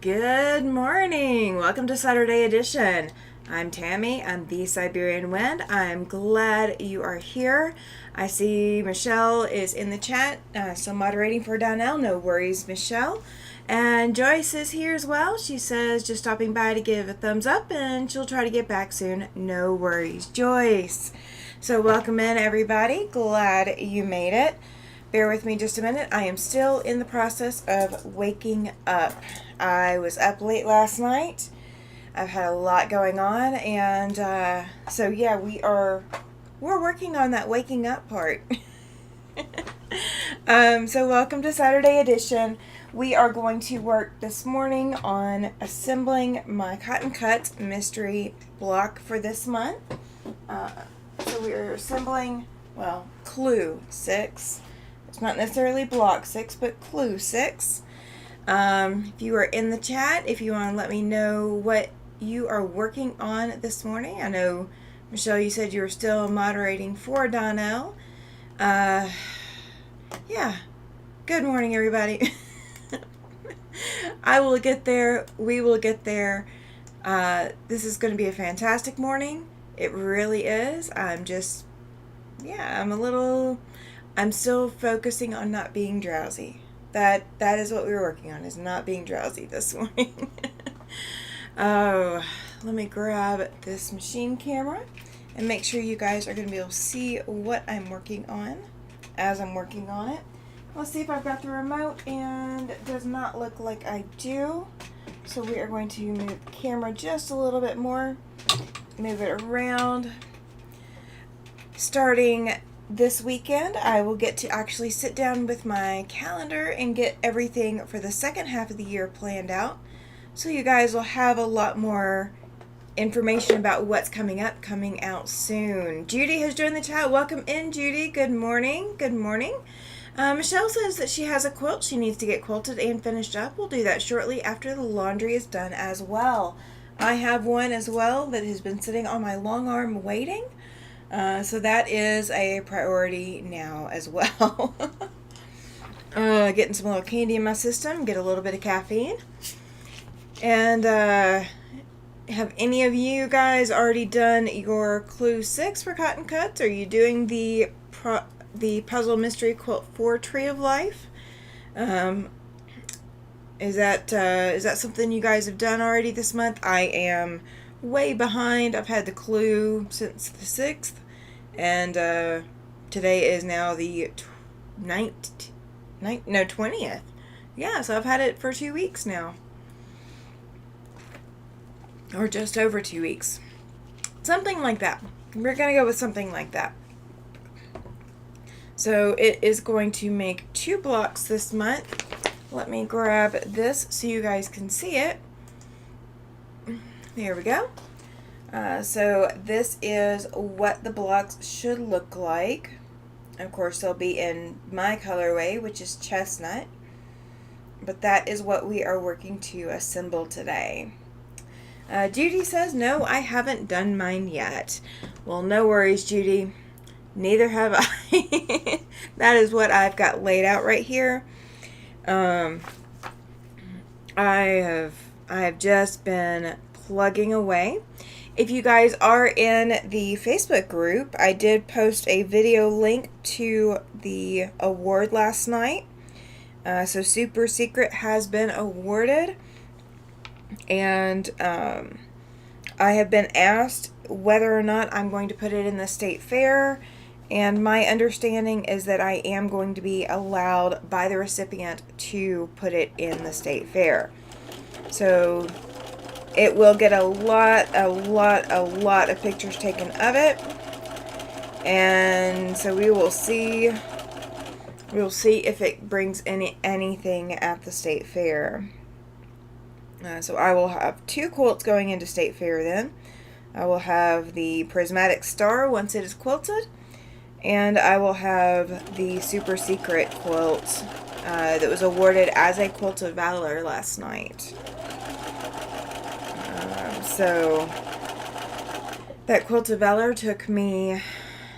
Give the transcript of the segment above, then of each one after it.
Good morning. Welcome to Saturday Edition. I'm Tammy. I'm the Siberian Wind. I'm glad you are here. I see Michelle is in the chat, still moderating for Donnell. No worries, Michelle. And Joyce is here as well. She says just stopping by to give a thumbs up and she'll try to get back soon. No worries, Joyce. So welcome in, everybody. Glad you made it. Bear with me just a minute. I am still in the process of waking up. I was up late last night. I've had a lot going on, and so yeah, we're working on that waking up part. So welcome to Saturday Edition. We are going to work this morning on assembling my Cotton Cuts mystery block for this month. So we are assembling, Clue 6. It's not necessarily block 6, but Clue 6. If you are in the chat, if you want to let me know what you are working on this morning. I know, Michelle, you said you were still moderating for Donnell. Yeah. Good morning, everybody. I will get there. We will get there. This is going to be a fantastic morning. It really is. I'm still focusing on not being drowsy. That is what we were working on, is not being drowsy this morning. Oh, let me grab this machine camera and make sure you guys are going to be able to see what I'm working on as I'm working on it. Let's see if I've got the remote, and it does not look like I do. So we are going to move the camera just a little bit more, move it around. Starting this weekend, I will get to actually sit down with my calendar and get everything for the second half of the year planned out. So you guys will have a lot more information about what's coming out soon. Judy has joined the chat. Welcome in, Judy. Good morning. Good morning. Michelle says that she has a quilt she needs to get quilted and finished up. We'll do that shortly after the laundry is done as well. I have one as well that has been sitting on my long arm waiting. So that is a priority now as well. Getting some little candy in my system, get a little bit of caffeine. And have any of you guys already done your Clue 6 for Cotton Cuts? Are you doing the Puzzle Mystery Quilt 4 Tree of Life? Is that something you guys have done already this month? I am way behind. I've had the Clue since the 6th, and today is now the 20th. Yeah, so I've had it for 2 weeks now. Or just over 2 weeks. Something like that. We're going to go with something like that. So it is going to make 2 blocks this month. Let me grab this so you guys can see it. There we go. So this is what the blocks should look like. Of course, they'll be in my colorway, which is chestnut. But that is what we are working to assemble today. Judy says, no, I haven't done mine yet. Well, no worries, Judy. Neither have I. That is what I've got laid out right here. I have just been plugging away. If you guys are in the Facebook group, I did post a video link to the award last night. So Super Secret has been awarded. And I have been asked whether or not I'm going to put it in the state fair. And my understanding is that I am going to be allowed by the recipient to put it in the state fair. So it will get a lot of pictures taken of it. And so we will see. We'll see if it brings anything at the state fair. So I will have 2 quilts going into state fair then. I will have the Prismatic Star once it is quilted. And I will have the Super Secret quilt that was awarded as a Quilt of Valor last night. So that Quilt of Valor took me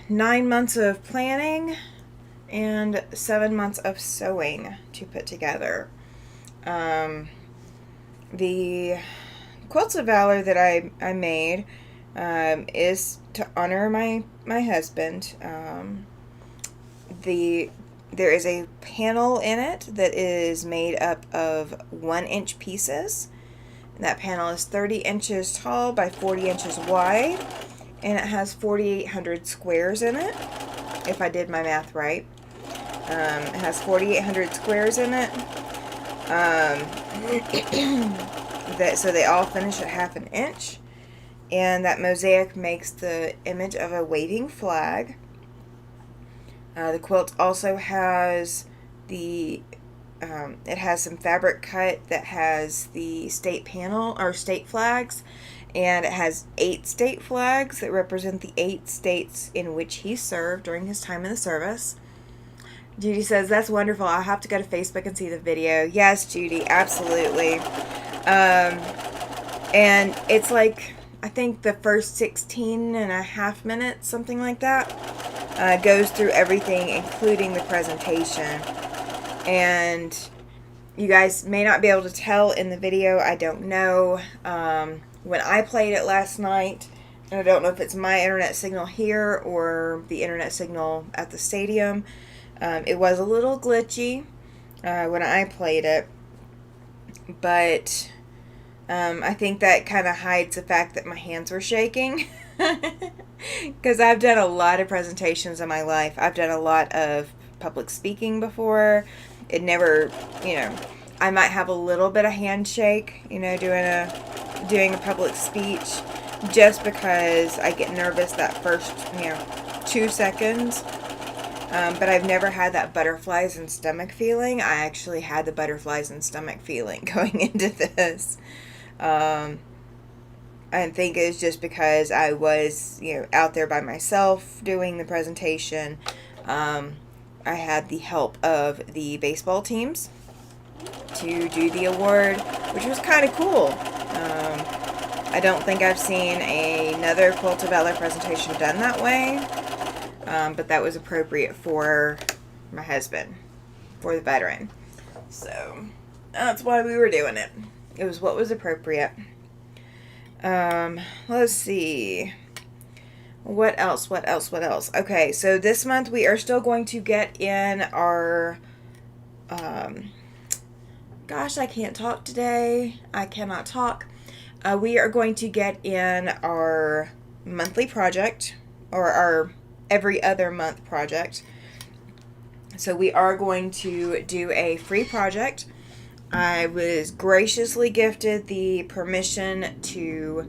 9 months of planning and 7 months of sewing to put together. The Quilts of Valor that I made is to honor my husband. There is a panel in it that is made up of 1-inch pieces. And that panel is 30 inches tall by 40 inches wide, and it has 4,800 squares in it, if I did my math right. It has 4,800 squares in it. So they all finish at 1/2 inch. And that mosaic makes the image of a waving flag. The quilt also has it has some fabric cut that has the state panel or state flags, and it has 8 state flags that represent the 8 states in which he served during his time in the service. Judy says, that's wonderful. I'll have to go to Facebook and see the video. Yes, Judy, absolutely. And it's like, I think the first 16.5 minutes, something like that, goes through everything, including the presentation. And you guys may not be able to tell in the video, I don't know. When I played it last night, and I don't know if it's my internet signal here or the internet signal at the stadium, it was a little glitchy when I played it, but I think that kind of hides the fact that my hands were shaking, because I've done a lot of presentations in my life. I've done a lot of public speaking before. It never, I might have a little bit of handshake, doing a public speech, just because I get nervous that first, 2 seconds. But I've never had that butterflies and stomach feeling. I actually had the butterflies and stomach feeling going into this. I think it's just because I was, out there by myself doing the presentation. I had the help of the baseball teams to do the award, which was kind of cool. I don't think I've seen another Quilt of Valor presentation done that way, but that was appropriate for my husband, for the veteran. So that's why we were doing it. It was what was appropriate. Let's see. What else? Okay, so this month we are still going to get in our, gosh, I can't talk today. I cannot talk. We are going to get in our monthly project, or our every other month project. So we are going to do a free project. I was graciously gifted the permission to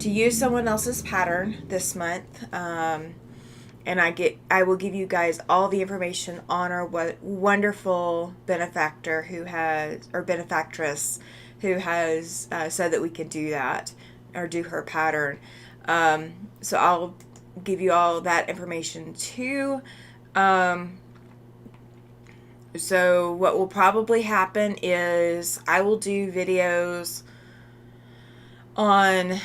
use someone else's pattern this month, and I will give you guys all the information on our wonderful benefactor benefactress who has said that we can do that, or do her pattern. So I'll give you all that information too. So what will probably happen is I will do videos on,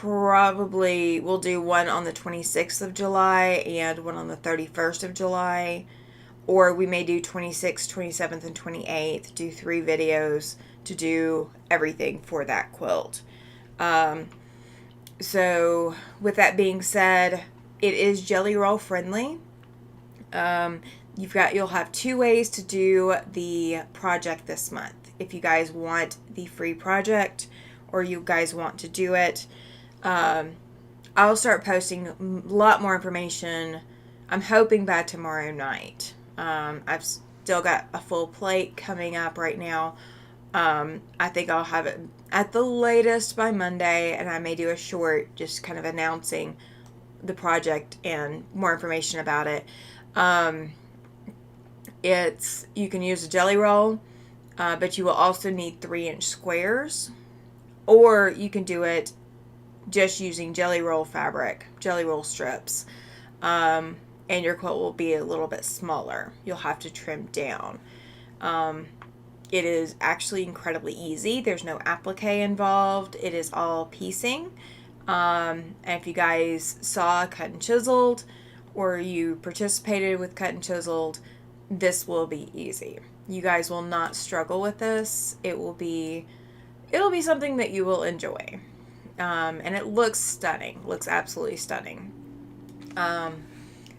we'll do one on the 26th of July and one on the 31st of July. Or we may do 26th, 27th, and 28th. Do 3 videos to do everything for that quilt. So with that being said, it is Jelly Roll friendly. You'll have 2 ways to do the project this month. If you guys want the free project, or you guys want to do it, I'll start posting a lot more information. I'm hoping by tomorrow night. I've still got a full plate coming up right now. I think I'll have it at the latest by Monday, and I may do a short just kind of announcing the project and more information about it. You can use a jelly roll, but you will also need 3-inch squares, or you can do it just using jelly roll fabric, jelly roll strips, and your quilt will be a little bit smaller. You'll have to trim down. It is actually incredibly easy. There's no applique involved. It is all piecing. And if you guys saw Cut and Chiseled, or you participated with Cut and Chiseled, this will be easy. You guys will not struggle with this. It will be it'll be something that you will enjoy. And it looks stunning. Looks absolutely stunning.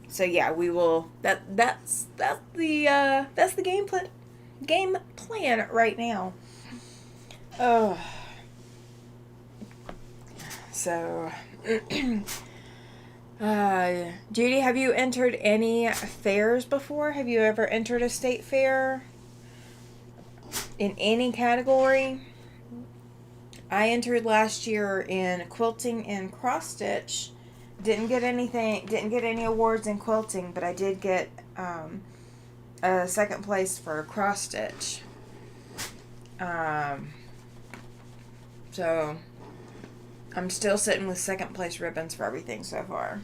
So yeah, we will. That's the game plan right now. Oh, so. Judy, have you entered any fairs before? Have you ever entered a state fair in any category? I entered last year in quilting and cross stitch. Didn't get any awards in quilting, but I did get a second place for cross stitch. So I'm still sitting with second place ribbons for everything so far.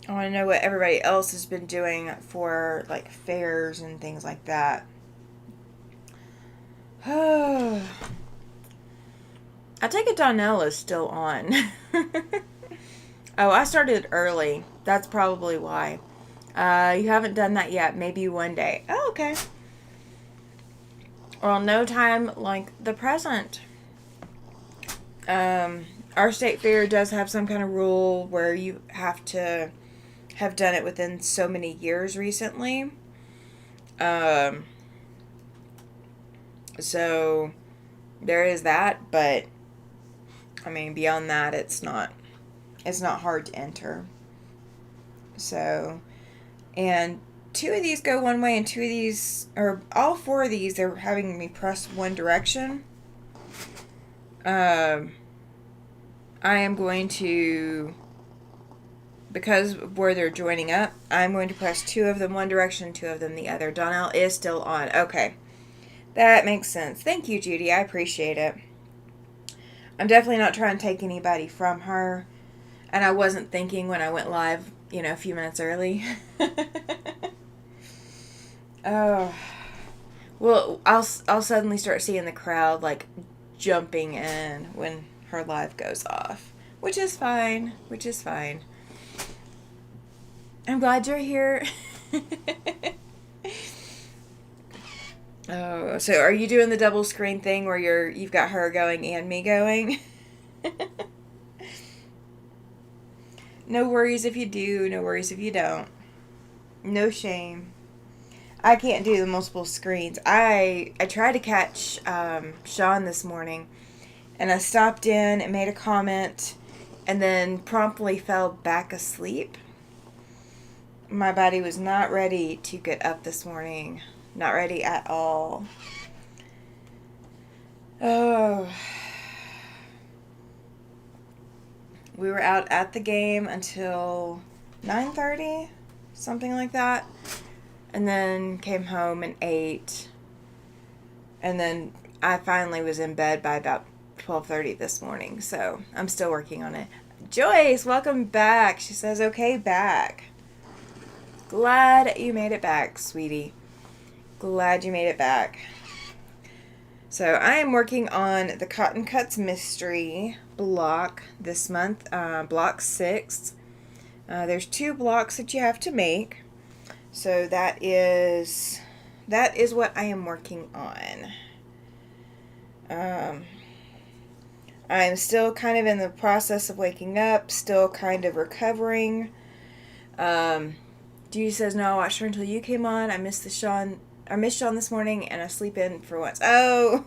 I want to know what everybody else has been doing for like fairs and things like that. I take it Donnell is still on. Oh, I started early. That's probably why. You haven't done that yet. Maybe one day. Oh, okay. Well, no time like the present. Our state fair does have some kind of rule where you have to have done it within so many years recently. So there is that, but I mean beyond that it's not hard to enter. So, and two of these go one way and two of these, or all four of these, they're having me press one direction. I am going to, because of where they're joining up, I'm going to press two of them one direction, two of them the other. Donnell is still on. Okay. That makes sense. Thank you, Judy. I appreciate it. I'm definitely not trying to take anybody from her. And I wasn't thinking when I went live, a few minutes early. Oh. Well, I'll suddenly start seeing the crowd, like, jumping in when her live goes off. Which is fine. I'm glad you're here. Oh, so are you doing the double screen thing where you've got her going and me going? No worries if you do, no worries if you don't. No shame. I can't do the multiple screens. I tried to catch Sean this morning, and I stopped in and made a comment, and then promptly fell back asleep. My body was not ready to get up this morning. Not ready at all. Oh. We were out at the game until 9:30, something like that. And then came home and ate. And then I finally was in bed by about 12:30 this morning. So I'm still working on it. Joyce, welcome back. She says, okay, back. Glad you made it back, sweetie. Glad you made it back. So I am working on the Cotton Cuts Mystery block this month, block 6. There's 2 blocks that you have to make. So that is what I am working on. I'm still kind of in the process of waking up, still kind of recovering. Judy says, no, I watched her until you came on. I missed Sean this morning, and I sleep in for once. Oh!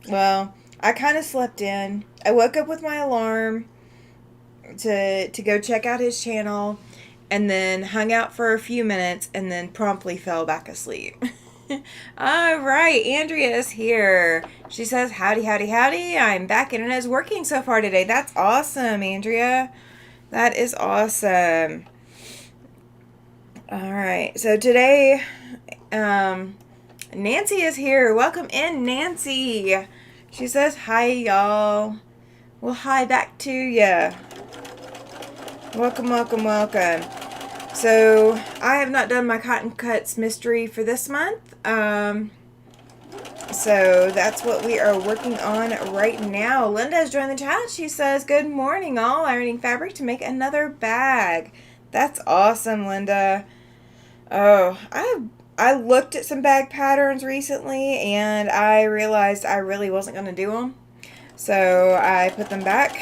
Well, I kind of slept in. I woke up with my alarm to go check out his channel, and then hung out for a few minutes, and then promptly fell back asleep. All right, Andrea is here. She says, howdy, howdy, howdy. I'm back, and it is working so far today. That's awesome, Andrea. That is awesome. All right, so today, Nancy is here. Welcome in, Nancy. She says, hi, y'all. Well, hi back to ya. Welcome, welcome, welcome. So, I have not done my Cotton Cuts mystery for this month. So, that's what we are working on right now. Linda has joined the chat. She says, good morning, all. Ironing fabric to make another bag. That's awesome, Linda. Oh, I looked at some bag patterns recently and I realized I really wasn't going to do them. So I put them back.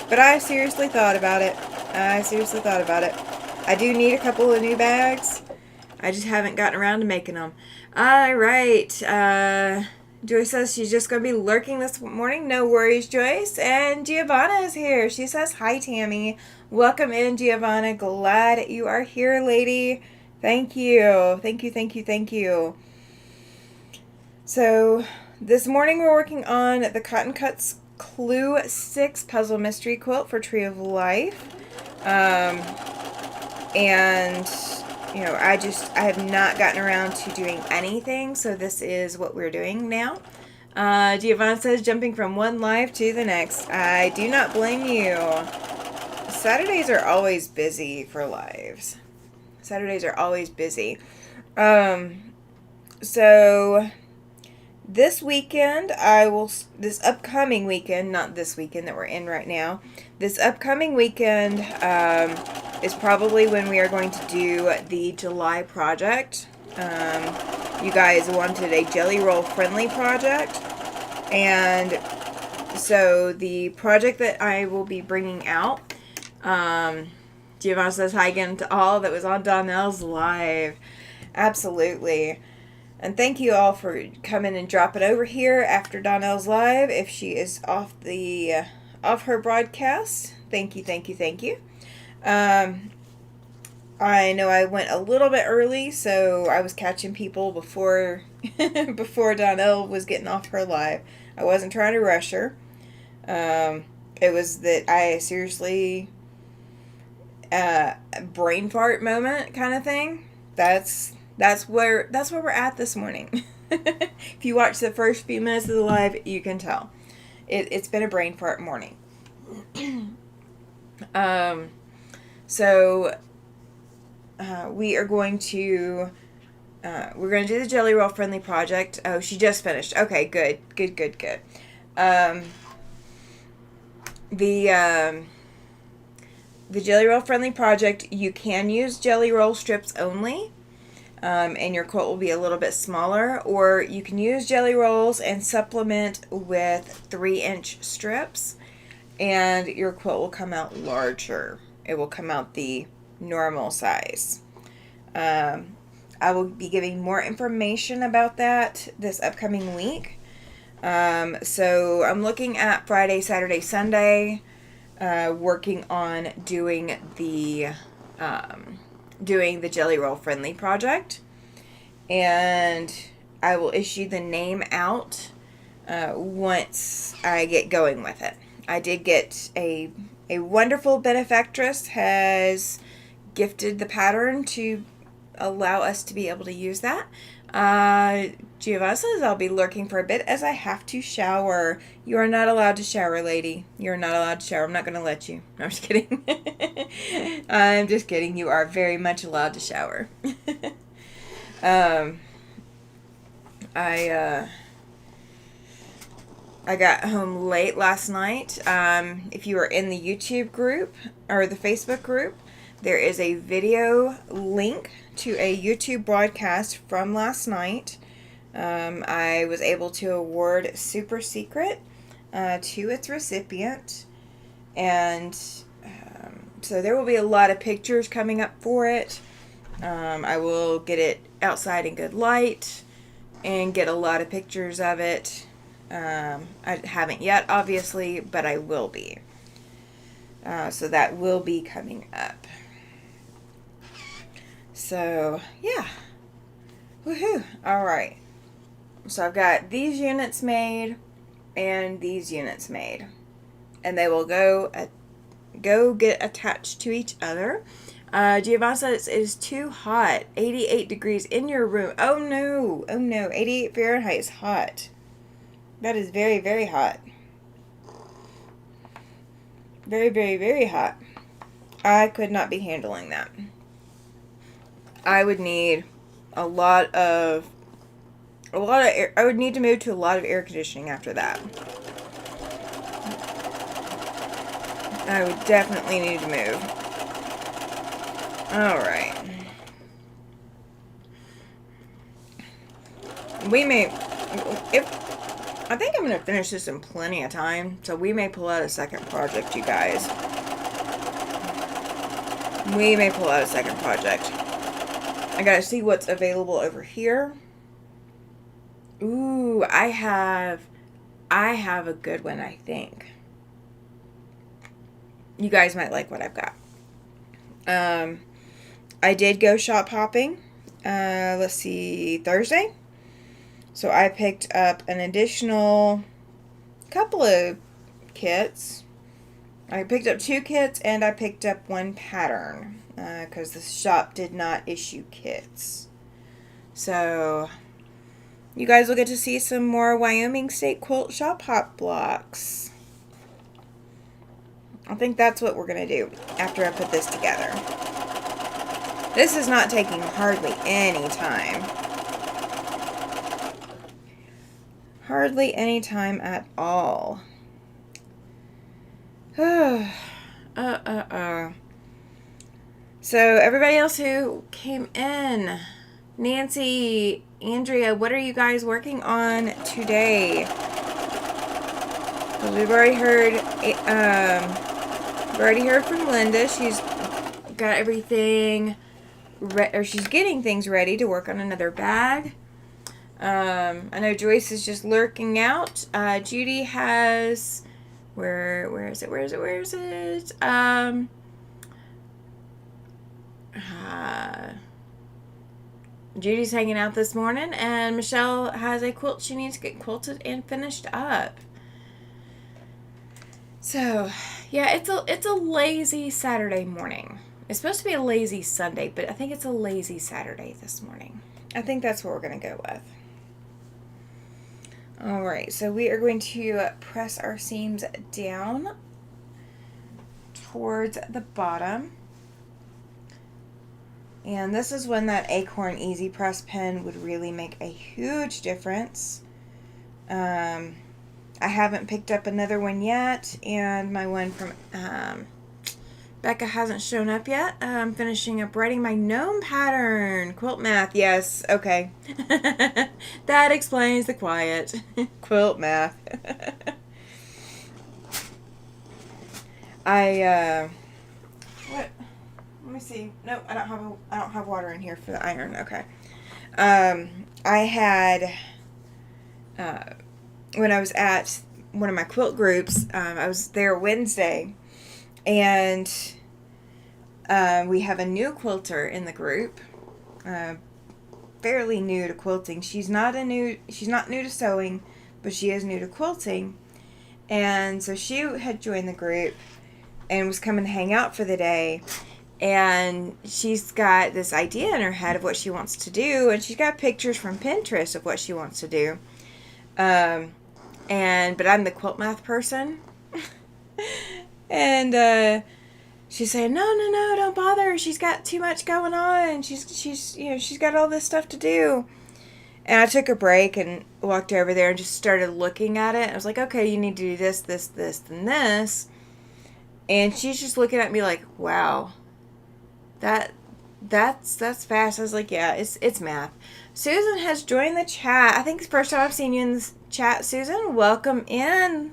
But I seriously thought about it. I do need a couple of new bags. I just haven't gotten around to making them. Alright. Joyce says she's just going to be lurking this morning. No worries, Joyce. And Giovanna is here. She says, hi, Tammy. Welcome in, Giovanna. Glad you are here, lady. Thank you. Thank you. So, this morning we're working on the Cotton Cuts Clue 6 Puzzle Mystery Quilt for Tree of Life. And, you know, I have not gotten around to doing anything, so this is what we're doing now. Giovanna says, jumping from one live to the next. I do not blame you. Saturdays are always busy for lives. So this weekend, this upcoming weekend, not this weekend that we're in right now, this upcoming weekend is probably when we are going to do the July project. You guys wanted a jelly roll friendly project, and so the project that I will be bringing out, Giovanna says hi again to all that was on Donnell's live. Absolutely. And thank you all for coming and dropping over here after Donnell's live. If she is off her broadcast, thank you. I know I went a little bit early, so I was catching people before Donnell was getting off her live. I wasn't trying to rush her. It was that I seriously brain fart moment kind of thing. That's where we're at this morning. If you watch the first few minutes of the live, you can tell it's been a brain fart morning. So we are going to do the jelly roll friendly project. Oh, she just finished. Okay, good. The jelly roll friendly project, you can use jelly roll strips only, and your quilt will be a little bit smaller, or you can use jelly rolls and supplement with 3-inch strips, and your quilt will come out larger. It will come out the normal size. I will be giving more information about that this upcoming week. So I'm looking at Friday, Saturday, Sunday, working on doing the jelly roll friendly project, and I will issue the name out once I get going with it. I did get a wonderful benefactress has gifted the pattern to allow us to be able to use that. Giovanna says I'll be lurking for a bit as I have to shower. You are not allowed to shower, lady. You're not allowed to shower. I'm not going to let you. No, I'm just kidding. I'm just kidding. You are very much allowed to shower. I got home late last night. If you are in the YouTube group or the Facebook group, there is a video link to a YouTube broadcast from last night. I was able to award Super Secret to its recipient, and so there will be a lot of pictures coming up for it. I will get it outside in good light and get a lot of pictures of it. I haven't yet, obviously, but I will be. So that will be coming up. So, yeah. Woohoo. Alright. So I've got these units made and these units made. And they will go get attached to each other. Giovanna says it is too hot. 88 degrees in your room. Oh no. 88 Fahrenheit is hot. That is very, very hot. Very, very, very hot. I could not be handling that. I would need I would need to move to a lot of air conditioning after that. I would definitely need to move. Alright. We may, if I think I'm going to finish this in plenty of time, so we may pull out a second project, you guys. We may pull out a second project. I gotta see what's available over here. Ooh, I have a good one, I think. You guys might like what I've got. I did go shop hopping. Let's see, Thursday. So I picked up an additional couple of kits. I picked up 2 kits and I picked up 1 pattern because the shop did not issue kits. So you guys will get to see some more Wyoming State Quilt Shop Hop blocks. I think that's what we're going to do after I put this together. This is not taking hardly any time. Hardly any time at all. So everybody else who came in, Nancy, Andrea, what are you guys working on today? We've already heard from Linda. She's got everything or she's getting things ready to work on another bag. I know Joyce is just lurking out. Judy has where is it? Judy's hanging out this morning, and Michelle has a quilt she needs to get quilted and finished up. So, yeah, it's a lazy Saturday morning. It's supposed to be a lazy Sunday, but I think it's a lazy Saturday this morning. I think that's what we're going to go with. Alright, so we are going to press our seams down towards the bottom. And this is when that Acorn Easy Press pen would really make a huge difference. I haven't picked up another one yet, and my one from Becca hasn't shown up yet. I'm finishing up writing my gnome pattern. Quilt math, yes, okay. That explains the quiet. Quilt math. What? Let me see. No, I don't have water in here for the iron. Okay. I had when I was at one of my quilt groups, I was there Wednesday, and we have a new quilter in the group, fairly new to quilting. She's not new to sewing, but she is new to quilting. And so she had joined the group and was coming to hang out for the day. And she's got this idea in her head of what she wants to do, and she's got pictures from Pinterest of what she wants to do. But I'm the quilt math person. And she's saying, no, don't bother. She's got too much going on. She's got all this stuff to do. And I took a break and walked over there and just started looking at it. I was like, okay, you need to do this, and this. And she's just looking at me like, wow, that's fast. I was like, yeah, it's math. Susan has joined the chat. I think it's the first time I've seen you in this chat, Susan. Welcome in.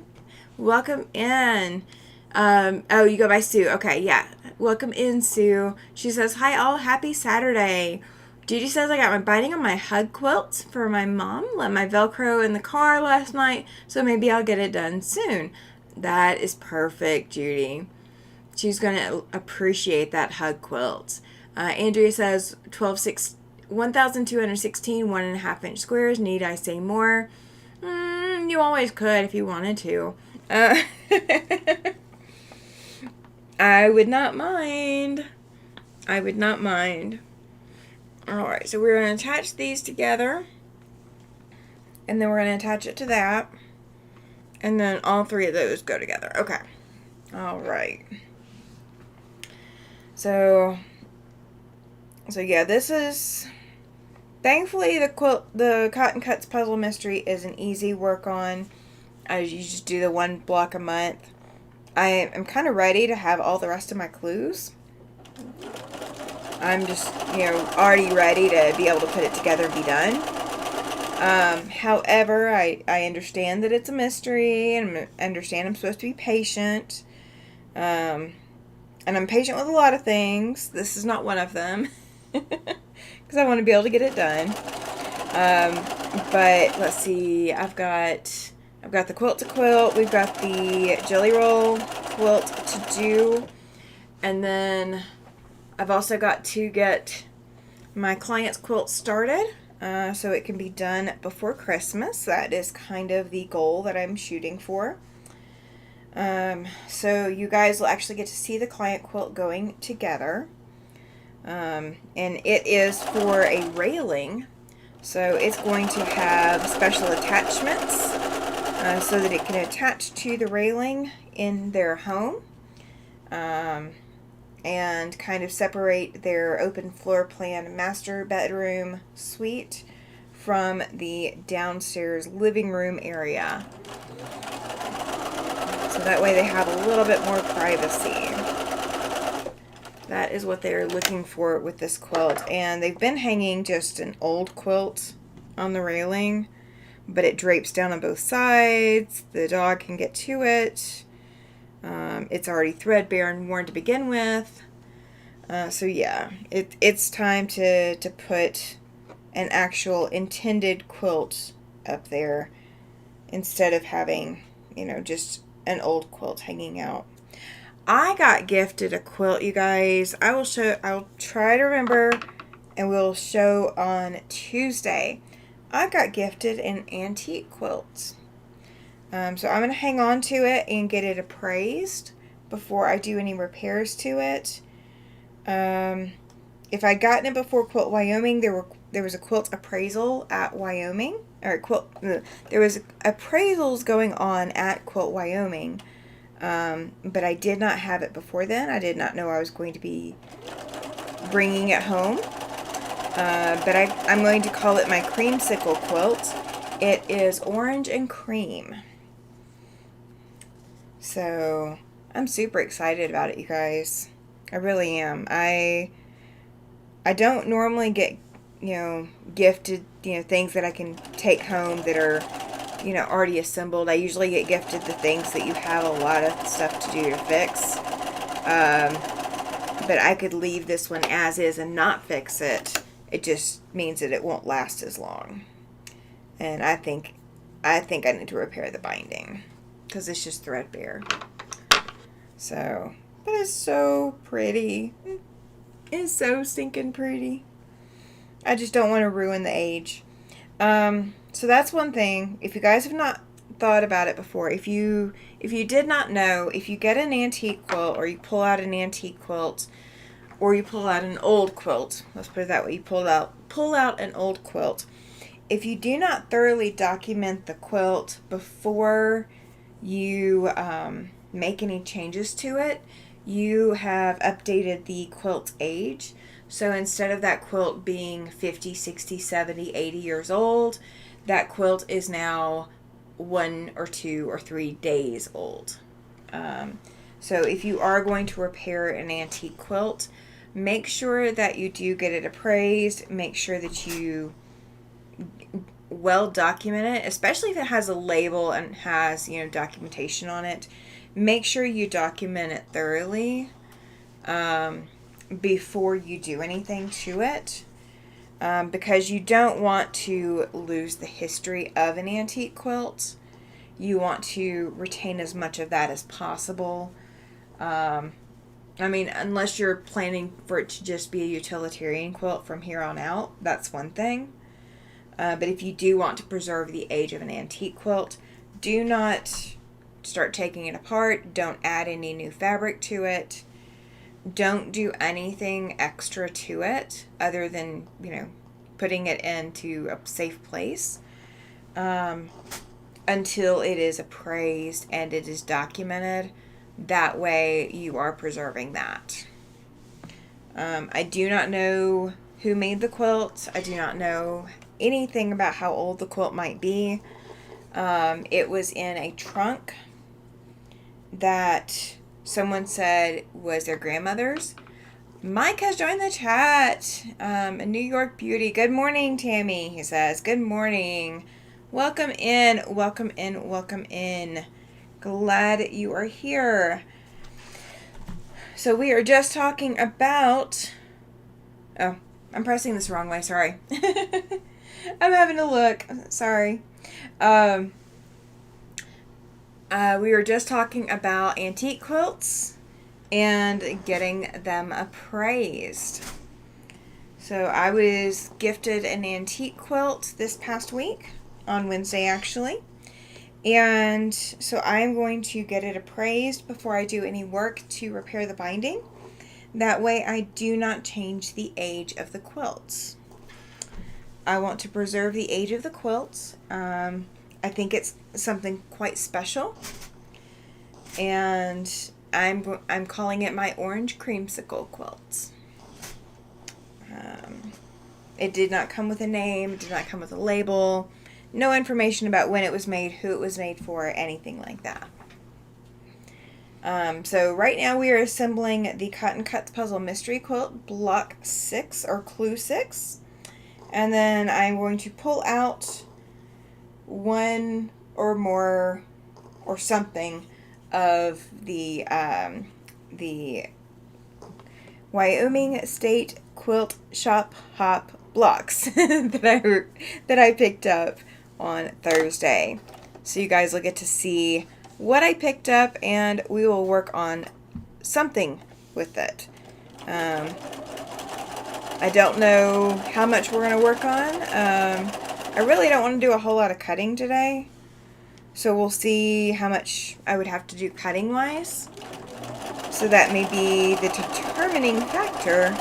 Oh, you go by Sue. Okay, yeah. Welcome in, Sue. She says, hi all, happy Saturday. Judy says, I got my binding on my hug quilt for my mom. Left my Velcro in the car last night, so maybe I'll get it done soon. That is perfect, Judy. She's going to appreciate that hug quilt. Andrea says, 1,216 1.5 inch squares. Need I say more? You always could if you wanted to. I would not mind. Alright, so we're going to attach these together. And then we're going to attach it to that. And then all 3 of those go together. Okay. Alright. So yeah, this is... Thankfully, the Cotton Cuts Puzzle Mystery is an easy work on. You just do the 1 block a month. I am kind of ready to have all the rest of my clues. I'm just, already ready to be able to put it together and be done. However, I understand that it's a mystery, and I understand I'm supposed to be patient. Um, and I'm patient with a lot of things. This is not one of them. Because I want to be able to get it done. But let's see. I've got the quilt to quilt. We've got the jelly roll quilt to do. And then I've also got to get my client's quilt started. So it can be done before Christmas. That is kind of the goal that I'm shooting for. So you guys will actually get to see the client quilt going together. And it is for a railing. So it's going to have special attachments so that it can attach to the railing in their home. And kind of separate their open floor plan master bedroom suite from the downstairs living room area. So that way they have a little bit more privacy. That is what they're looking for with this quilt. And they've been hanging just an old quilt on the railing, but it drapes down on both sides. The dog can get to it. It's already threadbare and worn to begin with. So yeah, it's time to put an actual intended quilt up there instead of having, just an old quilt hanging out. I got gifted a quilt, you guys. I'll try to remember, and we'll show on Tuesday. I got gifted an antique quilt. So I'm going to hang on to it and get it appraised before I do any repairs to it. If I'd gotten it before Quilt Wyoming, there was a quilt appraisal at Wyoming, there was appraisals going on at Quilt Wyoming, but I did not have it before then. I did not know I was going to be bringing it home, but I'm going to call it my creamsicle quilt. It is orange and cream. So I'm super excited about it, you guys. I really am. I don't normally get, gifted, things that I can take home that are, already assembled. I usually get gifted the things that you have a lot of stuff to do to fix. But I could leave this one as is and not fix it. It just means that it won't last as long. And I think I need to repair the binding because it's just threadbare. So, but it's so pretty. It's so stinking pretty. I just don't want to ruin the age. So that's one thing. If you guys have not thought about it before, if you did not know, if you get an antique quilt, or you pull out an antique quilt, or you pull out an old quilt, let's put it that way, you pull out an old quilt. If you do not thoroughly document the quilt before you make any changes to it, you have updated the quilt's age. So instead of that quilt being 50, 60, 70, 80 years old, that quilt is now 1 or 2 or 3 days old. So if you are going to repair an antique quilt, make sure that you do get it appraised. Make sure that you well document it, especially if it has a label and has, documentation on it. Make sure you document it thoroughly before you do anything to it, because you don't want to lose the history of an antique quilt. You want to retain as much of that as possible. Unless you're planning for it to just be a utilitarian quilt from here on out, that's one thing. But if you do want to preserve the age of an antique quilt, do not start taking it apart. Don't add any new fabric to it. Don't do anything extra to it other than, putting it into a safe place until it is appraised and it is documented. That way you are preserving that. I do not know who made the quilt. I do not know anything about how old the quilt might be. It was in a trunk that someone said was their grandmother's. Mike has joined the chat. A New York beauty. Good morning, Tammy, he says. Good morning. Welcome in, welcome in, welcome in. Glad you are here. So we are just talking about... Oh, I'm pressing this wrong way, sorry. I'm having to look. Sorry. We were just talking about antique quilts and getting them appraised. So I was gifted an antique quilt this past week, on Wednesday actually. And so I'm going to get it appraised before I do any work to repair the binding. That way I do not change the age of the quilts. I want to preserve the age of the quilts. I think it's something quite special. And I'm calling it my orange creamsicle quilts. It did not come with a name. It did not come with a label. No information about when it was made, who it was made for, anything like that. So right now we are assembling the Cotton Cuts Puzzle Mystery Quilt Block 6 or Clue 6. And then I'm going to pull out one or more or something of the Wyoming State Quilt Shop Hop blocks that I picked up on Thursday. So you guys will get to see what I picked up, and we will work on something with it. I don't know how much we're going to work on. I really don't want to do a whole lot of cutting today. So we'll see how much I would have to do cutting wise. So that may be the determining factor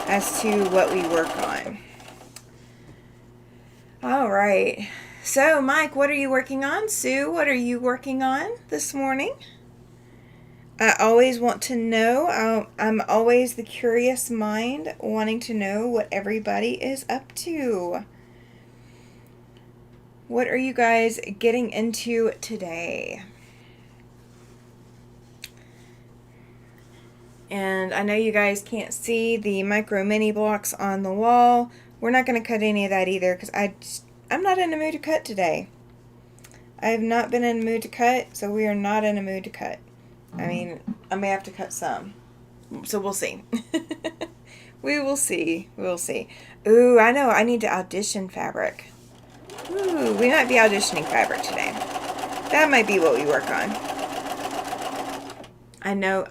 as to what we work on. Alright. So Mike, what are you working on? Sue, what are you working on this morning? I always want to know. I'm always the curious mind wanting to know what everybody is up to. What are you guys getting into today? And I know you guys can't see the micro mini blocks on the wall. We're not going to cut any of that either because I'm not in the mood to cut today. I have not been in the mood to cut, so we are not in the mood to cut. I mean, I may have to cut some. So we'll see. We will see. We'll see. Ooh, I know. I need to audition fabric. Ooh, we might be auditioning fabric today. That might be what we work on. I know.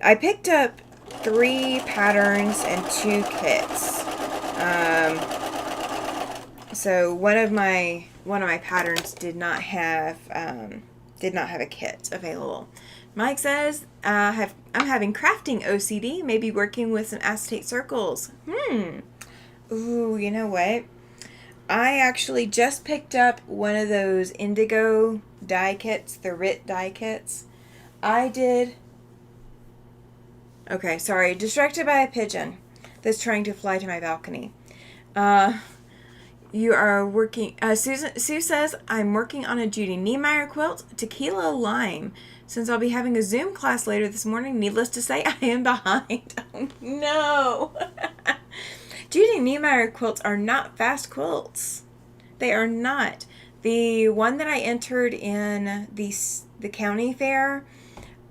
I picked up 3 patterns and 2 kits. So one of my patterns did not have a kit available. Mike says, I'm having crafting OCD, maybe working with some acetate circles. Ooh, you know what? I actually just picked up one of those indigo die kits, the RIT die kits. I did... Okay, sorry. Distracted by a pigeon that's trying to fly to my balcony. You are working... Sue says, I'm working on a Judy Niemeyer quilt, Tequila Lime. Since I'll be having a Zoom class later this morning, needless to say, I am behind. Oh, no. Judy Niemeyer quilts are not fast quilts. They are not. The one that I entered in the county fair,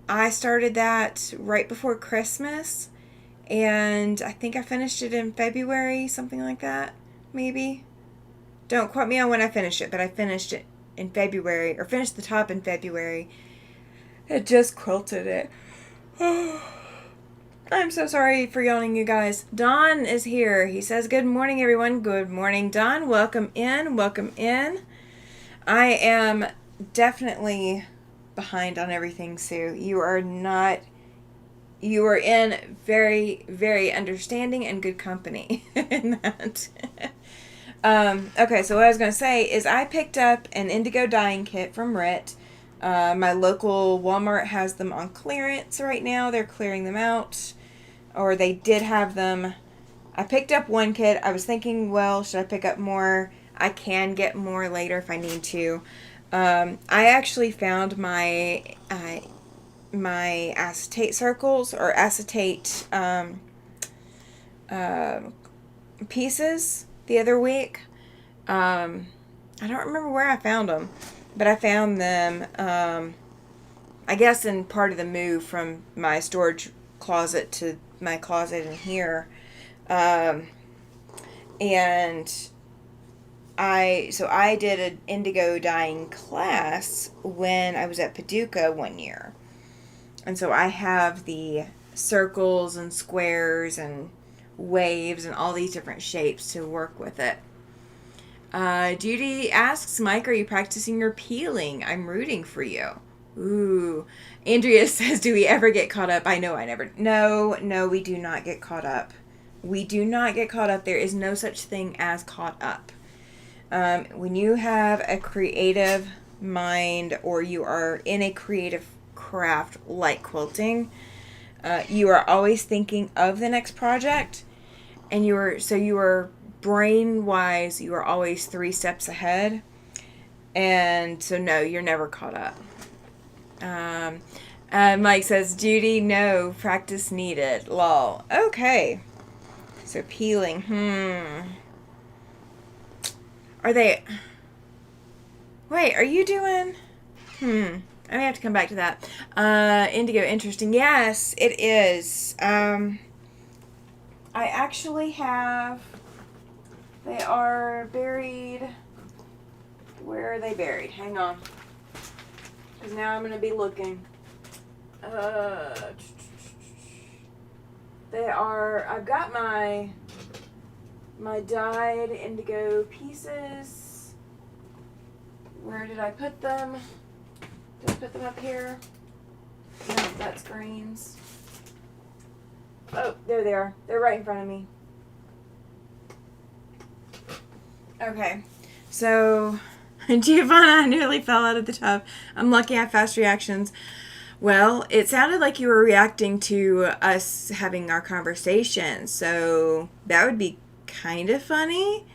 I started that right before Christmas, and I think I finished it in February, something like that, maybe. Don't quote me on when I finished it, but I finished it in February, or finished the top in February. I just quilted it. I'm so sorry for yawning, you guys. Don is here. He says, good morning, everyone. Good morning, Don. Welcome in. Welcome in. I am definitely behind on everything, Sue. You are not... You are in very, very understanding and good company in that. Okay, so what I was going to say is I picked up an indigo dyeing kit from RIT. My local Walmart has them on clearance right now. They're clearing them out. Or they did have them. I picked up one kit. I was thinking, well, should I pick up more? I can get more later if I need to. I actually found my my acetate circles or acetate uh, pieces the other week. I don't remember where I found them, but I found them, I guess, in part of the move from my storage closet to my closet in here. And I did an indigo dyeing class when I was at Paducah one year. And so I have the circles and squares and waves and all these different shapes to work with it. Judy asks, Mike, are you practicing your peeling? I'm rooting for you. Ooh. Andrea says, do we ever get caught up? I know I never. No, we do not get caught up. We do not get caught up. There is no such thing as caught up. When you have a creative mind or you are in a creative craft like quilting, you are always thinking of the next project, and you are brain wise, you are always 3 steps ahead, and so no, you're never caught up. Mike says, Judy, no practice needed. Lol. Okay, so peeling. Are they? Wait, are you doing? I may have to come back to that. Indigo, interesting. Yes, it is. I actually have. They are buried. Where are they buried? Hang on. Because now I'm going to be looking. They are. I've got my dyed indigo pieces. Where did I put them? Did I put them up here? No, that's greens. Oh, there they are. They're right in front of me. Okay, so Giovanna nearly fell out of the tub. I'm lucky I have fast reactions. Well, it sounded like you were reacting to us having our conversation, so that would be kind of funny.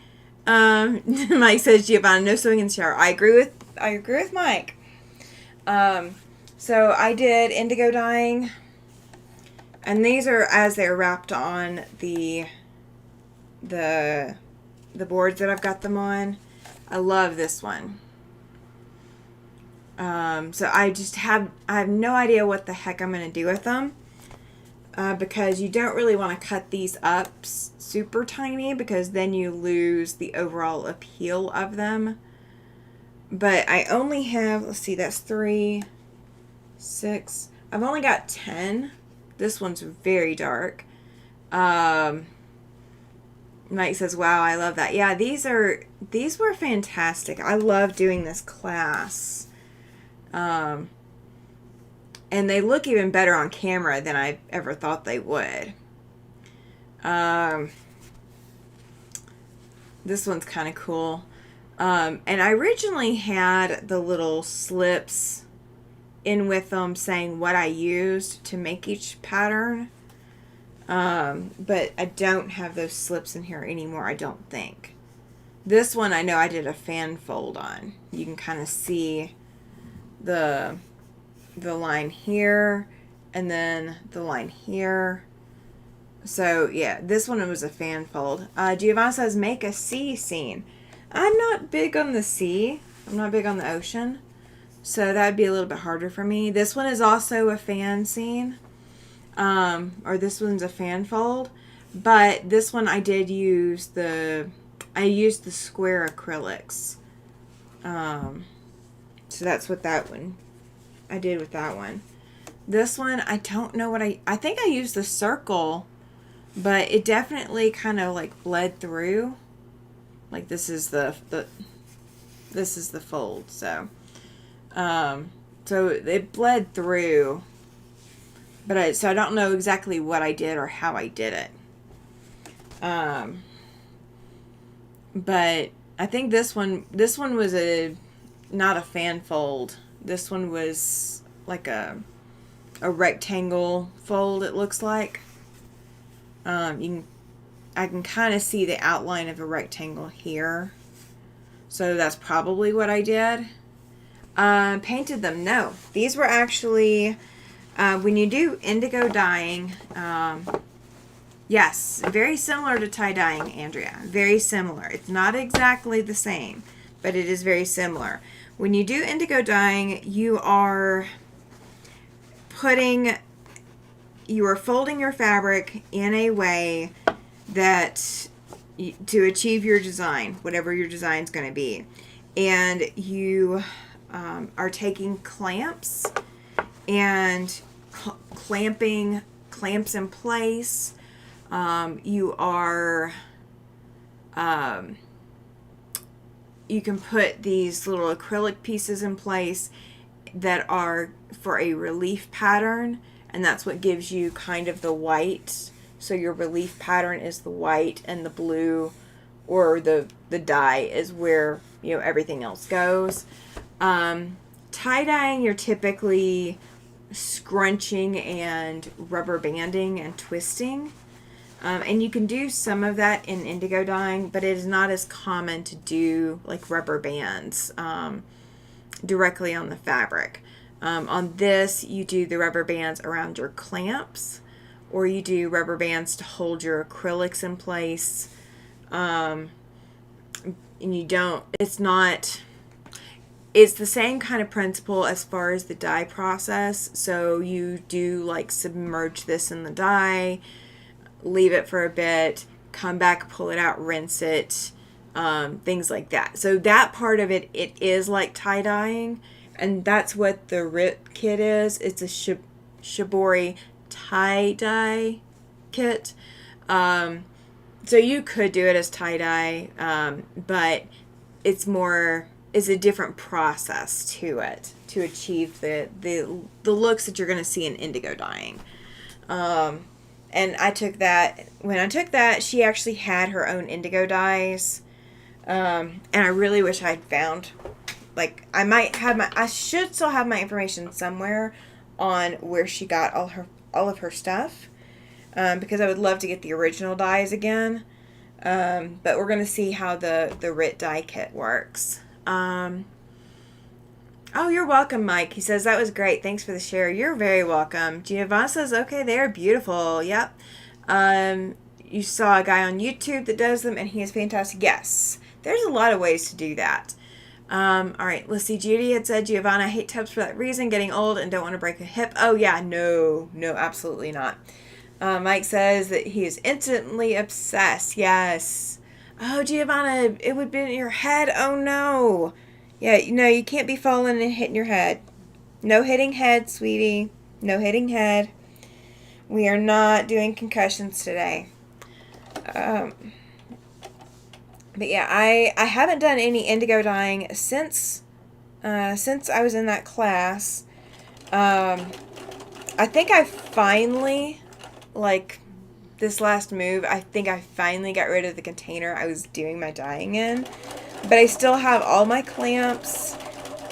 Mike says, Giovanna, no sewing in the shower. I agree with Mike. So I did indigo dyeing, and these are as they're wrapped on the boards that I've got them on. I love this one. So I have no idea what the heck I'm going to do with them. Because you don't really want to cut these up super tiny, because then you lose the overall appeal of them. But I only have, let's see, that's 3, 6. I've only got 10. This one's very dark. Mike says, wow, I love that. Yeah, these were fantastic. I love doing this class. And they look even better on camera than I ever thought they would. This one's kind of cool. And I originally had the little slips in with them saying what I used to make each pattern. But I don't have those slips in here anymore, I don't think. This one I know I did a fan fold on. You can kind of see the line here and then the line here. So yeah, this one was a fan fold. Giovanna says, make a sea scene. I'm not big on the sea. I'm not big on the ocean. So that would be a little bit harder for me. This one is also a fan scene. Or this one's a fan fold. But this one I did use the square acrylics. So that's what that one I did with that one. This one, I don't know what I think I used the circle, but it definitely kind of like bled through. Like this is the fold, so it bled through, but so I don't know exactly what I did or how I did it. But I think this one was not a fan fold. This one was like a rectangle fold, it looks like. I can kind of see the outline of a rectangle here. So that's probably what I did. Painted them. No. These were actually When you do indigo dyeing, yes, very similar to tie dyeing, Andrea. Very similar. It's not exactly the same, but it is very similar. When you do indigo dyeing, you are folding your fabric in a way that to achieve your design, whatever your design is going to be. And you are taking clamps and clamping clamps in place. You can put these little acrylic pieces in place that are for a relief pattern, and that's what gives you kind of the white. So your relief pattern is the white, and the blue or the dye is where everything else goes. Tie-dyeing, you're typically scrunching and rubber banding and twisting. And you can do some of that in indigo dyeing, but it is not as common to do like rubber bands directly on the fabric. On this, you do the rubber bands around your clamps, or you do rubber bands to hold your acrylics in place. And it's the same kind of principle as far as the dye process. So you do like submerge this in the dye, leave it for a bit, come back, pull it out, rinse it, things like that. So that part of it is like tie-dyeing, and that's what the RIT kit is. It's a Shibori tie-dye kit. So you could do it as tie-dye, but it's a different process to it to achieve the looks that you're going to see in indigo dyeing. And when I took that, she actually had her own indigo dyes. And I really wish I'd found, I should still have my information somewhere on where she got all of her stuff. Because I would love to get the original dyes again. But we're going to see how the RIT dye kit works. Oh, you're welcome, Mike. He says, that was great. Thanks for the share. You're very welcome. Giovanna says, okay, they're beautiful. Yep. You saw a guy on YouTube that does them, and he is fantastic. Yes. There's a lot of ways to do that. All right, let's see. Judy had said, Giovanna, I hate tubs for that reason. Getting old and don't want to break a hip. Oh, yeah. No, absolutely not. Mike says that he is instantly obsessed. Yes. Oh, Giovanna, it would be in your head. Oh, no. Yeah, you can't be falling and hitting your head. No hitting head, sweetie. No hitting head. We are not doing concussions today. But yeah, I haven't done any indigo dyeing since I was in that class. I think I finally, this last move, I think I finally got rid of the container I was doing my dyeing in. But I still have all my clamps,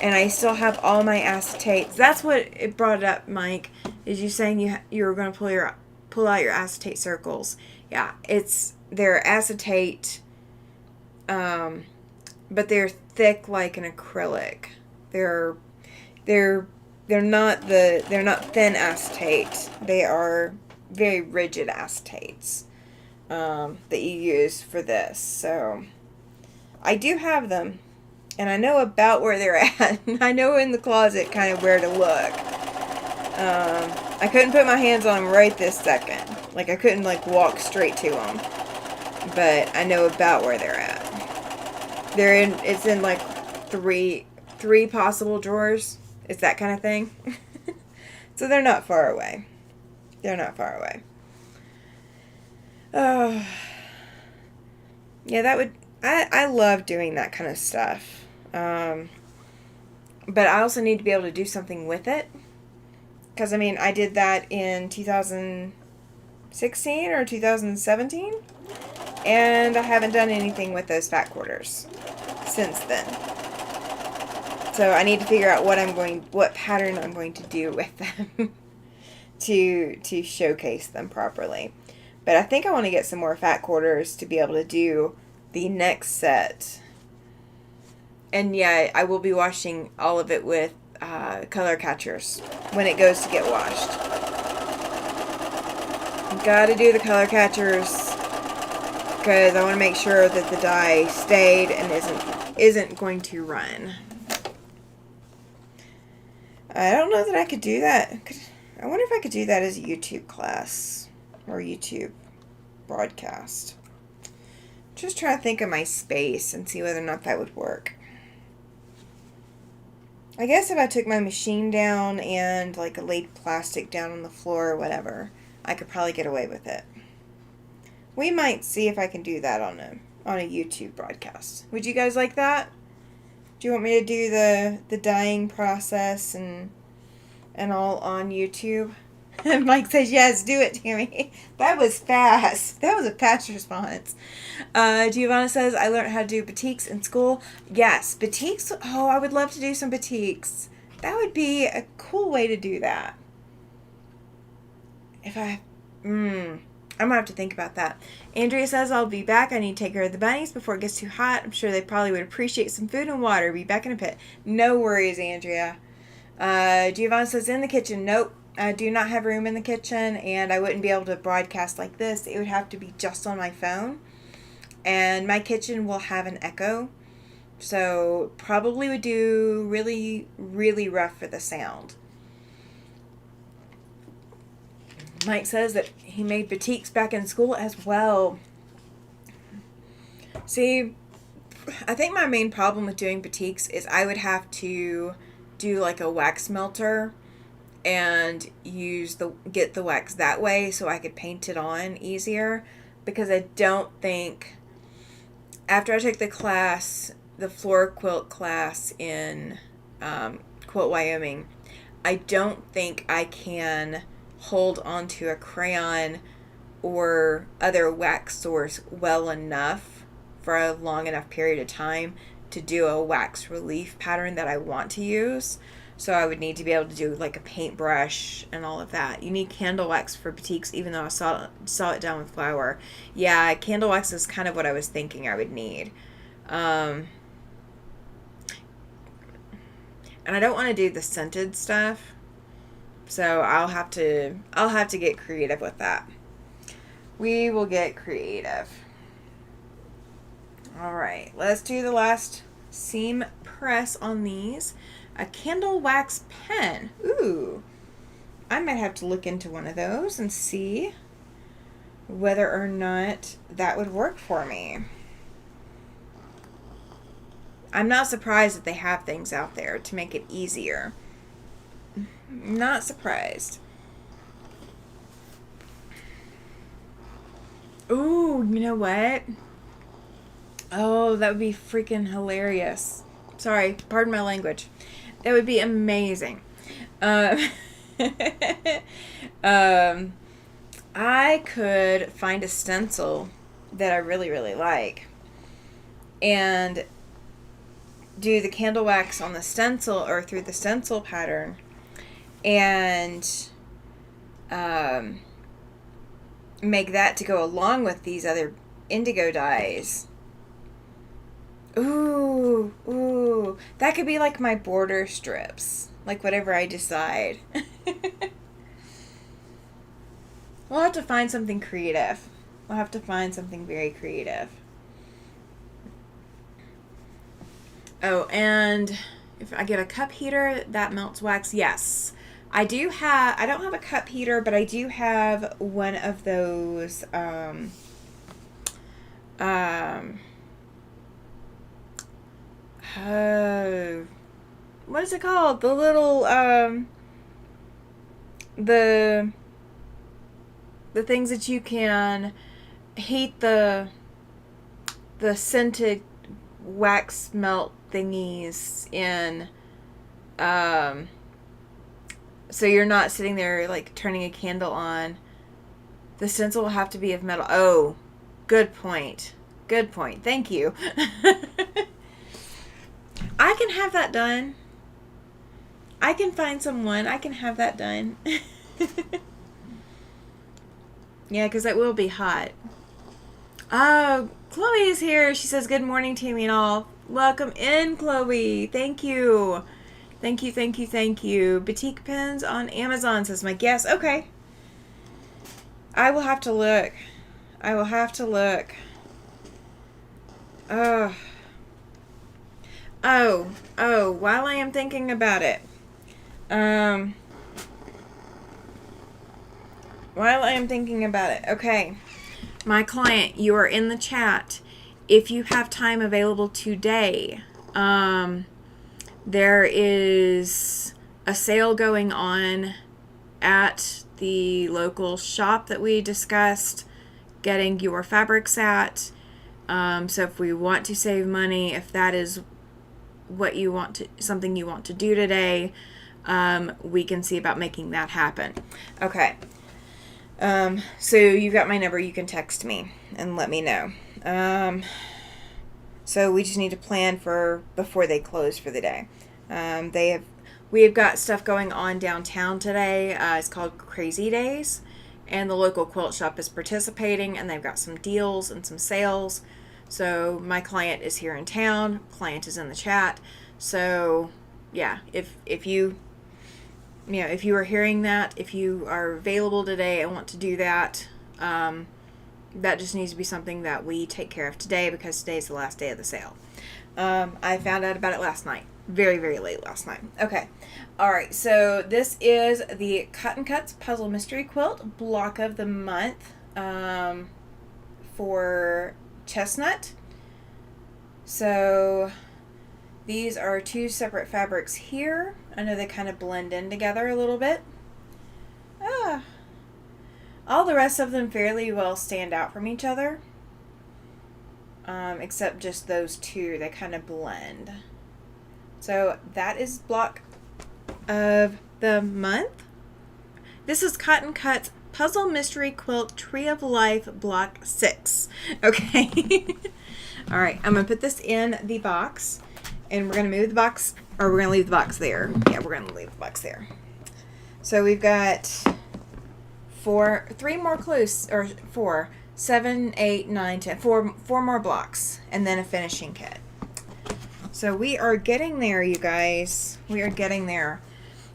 and I still have all my acetates. That's what it brought up, Mike. Is you saying you were going to pull out your acetate circles? Yeah, they're acetate, but they're thick like an acrylic. They're not thin acetate. They are very rigid acetates that you use for this. So I do have them, and I know about where they're at. I know in the closet kind of where to look. I couldn't put my hands on them right this second. I couldn't walk straight to them, but I know about where they're at. It's in three possible drawers. It's that kind of thing. So they're not far away. Oh, yeah, I love doing that kind of stuff. But I also need to be able to do something with it. Because, I did that in 2016 or 2017. And I haven't done anything with those fat quarters since then. So I need to figure out what pattern I'm going to do with them to showcase them properly. But I think I want to get some more fat quarters to be able to do the next set. And yeah, I will be washing all of it with color catchers when it goes to get washed. Gotta do the color catchers because I want to make sure that the dye stayed and isn't going to run. I don't know that I could do that. I wonder if I could do that as a YouTube class or YouTube broadcast. Just trying to think of my space and see whether or not that would work. I guess if I took my machine down and like laid plastic down on the floor or whatever, I could probably get away with it. We might see if I can do that on a YouTube broadcast. Would you guys like that? Do you want me to do the dyeing process and all on YouTube? Mike says, yes, do it, Tammy. That was fast. That was a fast response. Giovanna says, I learned how to do batiks in school. Yes, batiks. Oh, I would love to do some batiks. That would be a cool way to do that. I'm going to have to think about that. Andrea says, I'll be back. I need to take care of the bunnies before it gets too hot. I'm sure they probably would appreciate some food and water. Be back in a bit. No worries, Andrea. Giovanna says, in the kitchen. Nope. I do not have room in the kitchen, and I wouldn't be able to broadcast like this. It would have to be just on my phone. And my kitchen will have an echo. So probably would do really, really rough for the sound. Mike says that he made batiks back in school as well. See, I think my main problem with doing batiks is I would have to do like a wax melter and get the wax that way so I could paint it on easier, because I don't think, after I took the class, the floor quilt class in Quilt Wyoming, I don't think I can hold onto a crayon or other wax source well enough for a long enough period of time to do a wax relief pattern that I want to use. So I would need to be able to do like a paintbrush and all of that. You need candle wax for batiks, even though I saw it done with flour. Yeah, candle wax is kind of what I was thinking I would need. And I don't want to do the scented stuff. So I'll have to get creative with that. We will get creative. All right, let's do the last seam press on these. A candle wax pen. Ooh, I might have to look into one of those and see whether or not that would work for me. I'm not surprised that they have things out there to make it easier. Not surprised. Ooh, you know what? Oh, that would be freaking hilarious. Sorry, pardon my language. That would be amazing. I could find a stencil that I really, really like and do the candle wax on the stencil or through the stencil pattern and make that to go along with these other indigo dyes. Ooh, that could be like my border strips, like whatever I decide. We'll have to find something creative. We'll have to find something very creative. Oh, and if I get a cup heater that melts wax, yes. I don't have a cup heater, but I do have one of those, what is it called? The little, the things that you can heat the scented wax melt thingies in, so you're not sitting there like turning a candle on. The stencil will have to be of metal. Oh, good point. Good point. Thank you. I can have that done. I can find someone. I can have that done. Yeah, because it will be hot. Oh, Chloe is here. She says, good morning, Tammy and all. Welcome in, Chloe. Thank you. Thank you, thank you, thank you. Batik pens on Amazon, says my guest. Okay. I will have to look. I will have to look. Oh, while I am thinking about it. While I am thinking about it. Okay. My client, you are in the chat. If you have time available today, there is a sale going on at the local shop that we discussed getting your fabrics at. So if we want to save money, if that is what you want to, something you want to do today, we can see about making that happen. Okay. So you've got my number. You can text me and let me know. So we just need to plan for before they close for the day. We have got stuff going on downtown today. It's called Crazy Days, and the local quilt shop is participating, and they've got some deals and some sales. So my client is here in town. Client is in the chat. So yeah, if you are hearing that, if you are available today and want to do that, that just needs to be something that we take care of today because today's the last day of the sale. I found out about it last night. Very, very late last night. Okay. All right. So this is the Cotton Cuts Puzzle Mystery Quilt block of the month for Chestnut. So these are two separate fabrics here. I know they kind of blend in together a little bit. All the rest of them fairly well stand out from each other. Except just those two. They kind of blend. So that is block of the month. This is Cotton Cuts Puzzle Mystery Quilt Tree of Life block 6. Okay. All right. I'm going to put this in the box. And we're going to move the box. Or we're going to leave the box there. Yeah, we're going to leave the box there. So we've got 3 more clues. Or 4. 7, 8, 9, 10. 4 more blocks. And then a finishing kit. So we are getting there, you guys. We are getting there.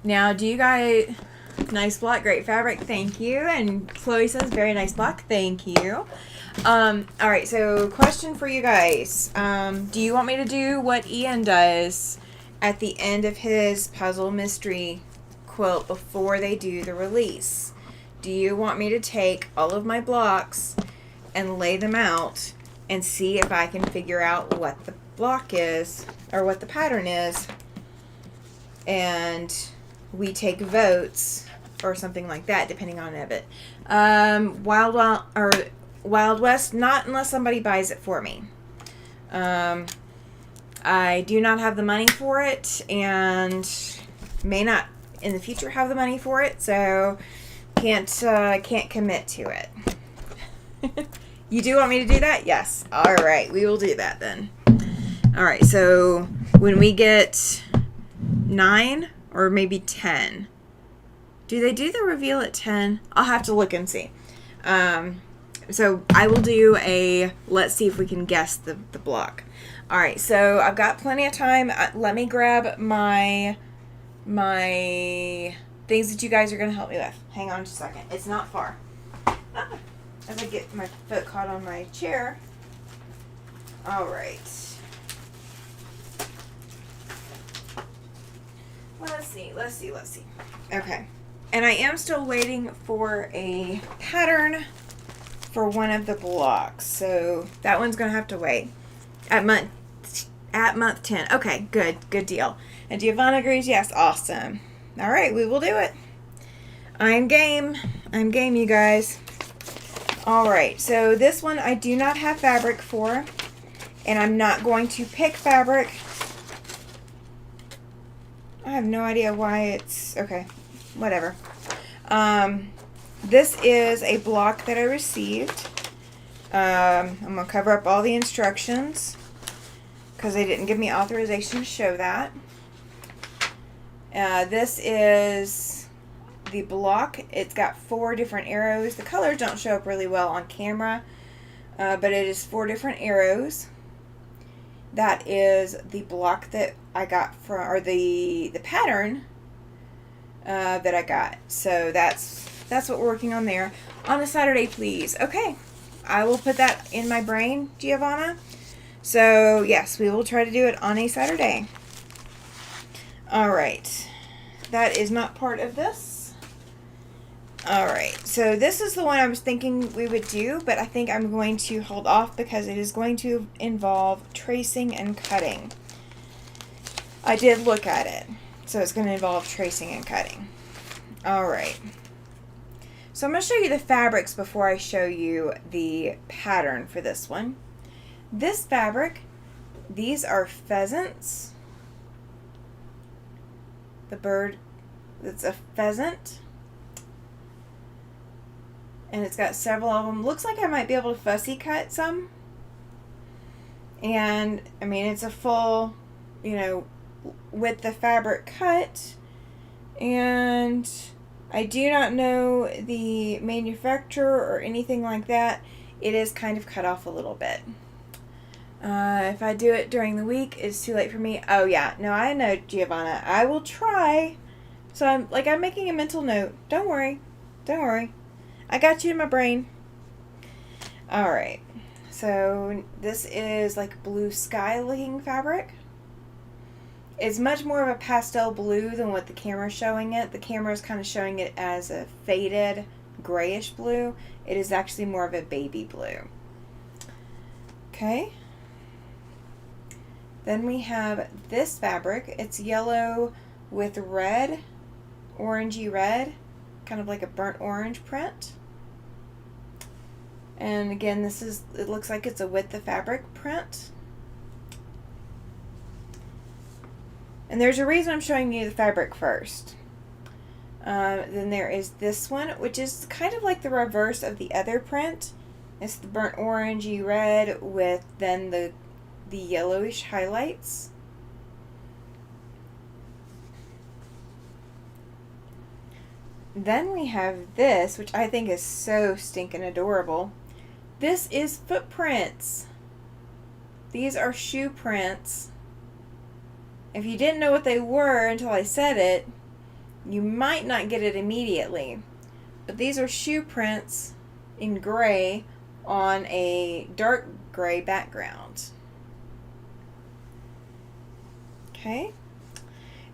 Now, do you guys... Nice block, great fabric, thank you. And Chloe says, very nice block, thank you. Alright, so question for you guys. Do you want me to do what Ian does at the end of his puzzle mystery quilt before they do the release? Do you want me to take all of my blocks and lay them out and see if I can figure out what the block is or what the pattern is, and we take votes or something like that depending on it? Wild West, not unless somebody buys it for me. I do not have the money for it and may not in the future have the money for it, so can't commit to it. You do want me to do that? Yes. All right, we will do that then. All right, so when we get 9 or maybe 10, do they do the reveal at 10? I'll have to look and see. So I will do let's see if we can guess the block. All right, so I've got plenty of time. Let me grab my things that you guys are going to help me with. Hang on just a second. It's not far. As I get my foot caught on my chair. All right. Let's see. Okay. And I am still waiting for a pattern for one of the blocks. So that one's going to have to wait. At month 10. Okay, good deal. And Giovanna agrees, yes, awesome. All right, we will do it. I'm game, you guys. All right, so this one I do not have fabric for, and I'm not going to pick fabric. I have no idea why it's, okay, whatever. This is a block that I received. I'm going to cover up all the instructions because they didn't give me authorization to show that. This is the block. It's got 4 different arrows. The colors don't show up really well on camera, but it is 4 different arrows. That is the block that I got from, or the pattern that I got. So that's what we're working on there. On a Saturday, please. Okay, I will put that in my brain, Giovanna. So yes, we will try to do it on a Saturday. All right, that is not part of this. All right, so this is the one I was thinking we would do, but I think I'm going to hold off because it is going to involve tracing and cutting. I did look at it, so it's going to involve tracing and cutting. All right. So I'm going to show you the fabrics before I show you the pattern for this one. This fabric, these are pheasants. The bird, it's a pheasant. And it's got several of them. Looks like I might be able to fussy cut some. And, I mean, it's a full, you know, with the fabric cut. And I do not know the manufacturer or anything like that. It is kind of cut off a little bit. If I do it during the week, it's too late for me. Oh, yeah. No, I know, Giovanna. I will try. So, I'm making a mental note. Don't worry. Don't worry. I got you in my brain. Alright. So, this is like blue sky looking fabric. It's much more of a pastel blue than what the camera is showing it. The camera is kind of showing it as a faded grayish blue. It is actually more of a baby blue. Okay. Then we have this fabric. It's yellow with red, orangey red, kind of like a burnt orange print. And again, it looks like it's a with the fabric print. And there's a reason I'm showing you the fabric first. Then there is this one, which is kind of like the reverse of the other print. It's the burnt orangey red with then the yellowish highlights. Then we have this, which I think is so stinking adorable. This is footprints. These are shoe prints. If you didn't know what they were until I said it, you might not get it immediately. But these are shoe prints in gray on a dark gray background. Okay.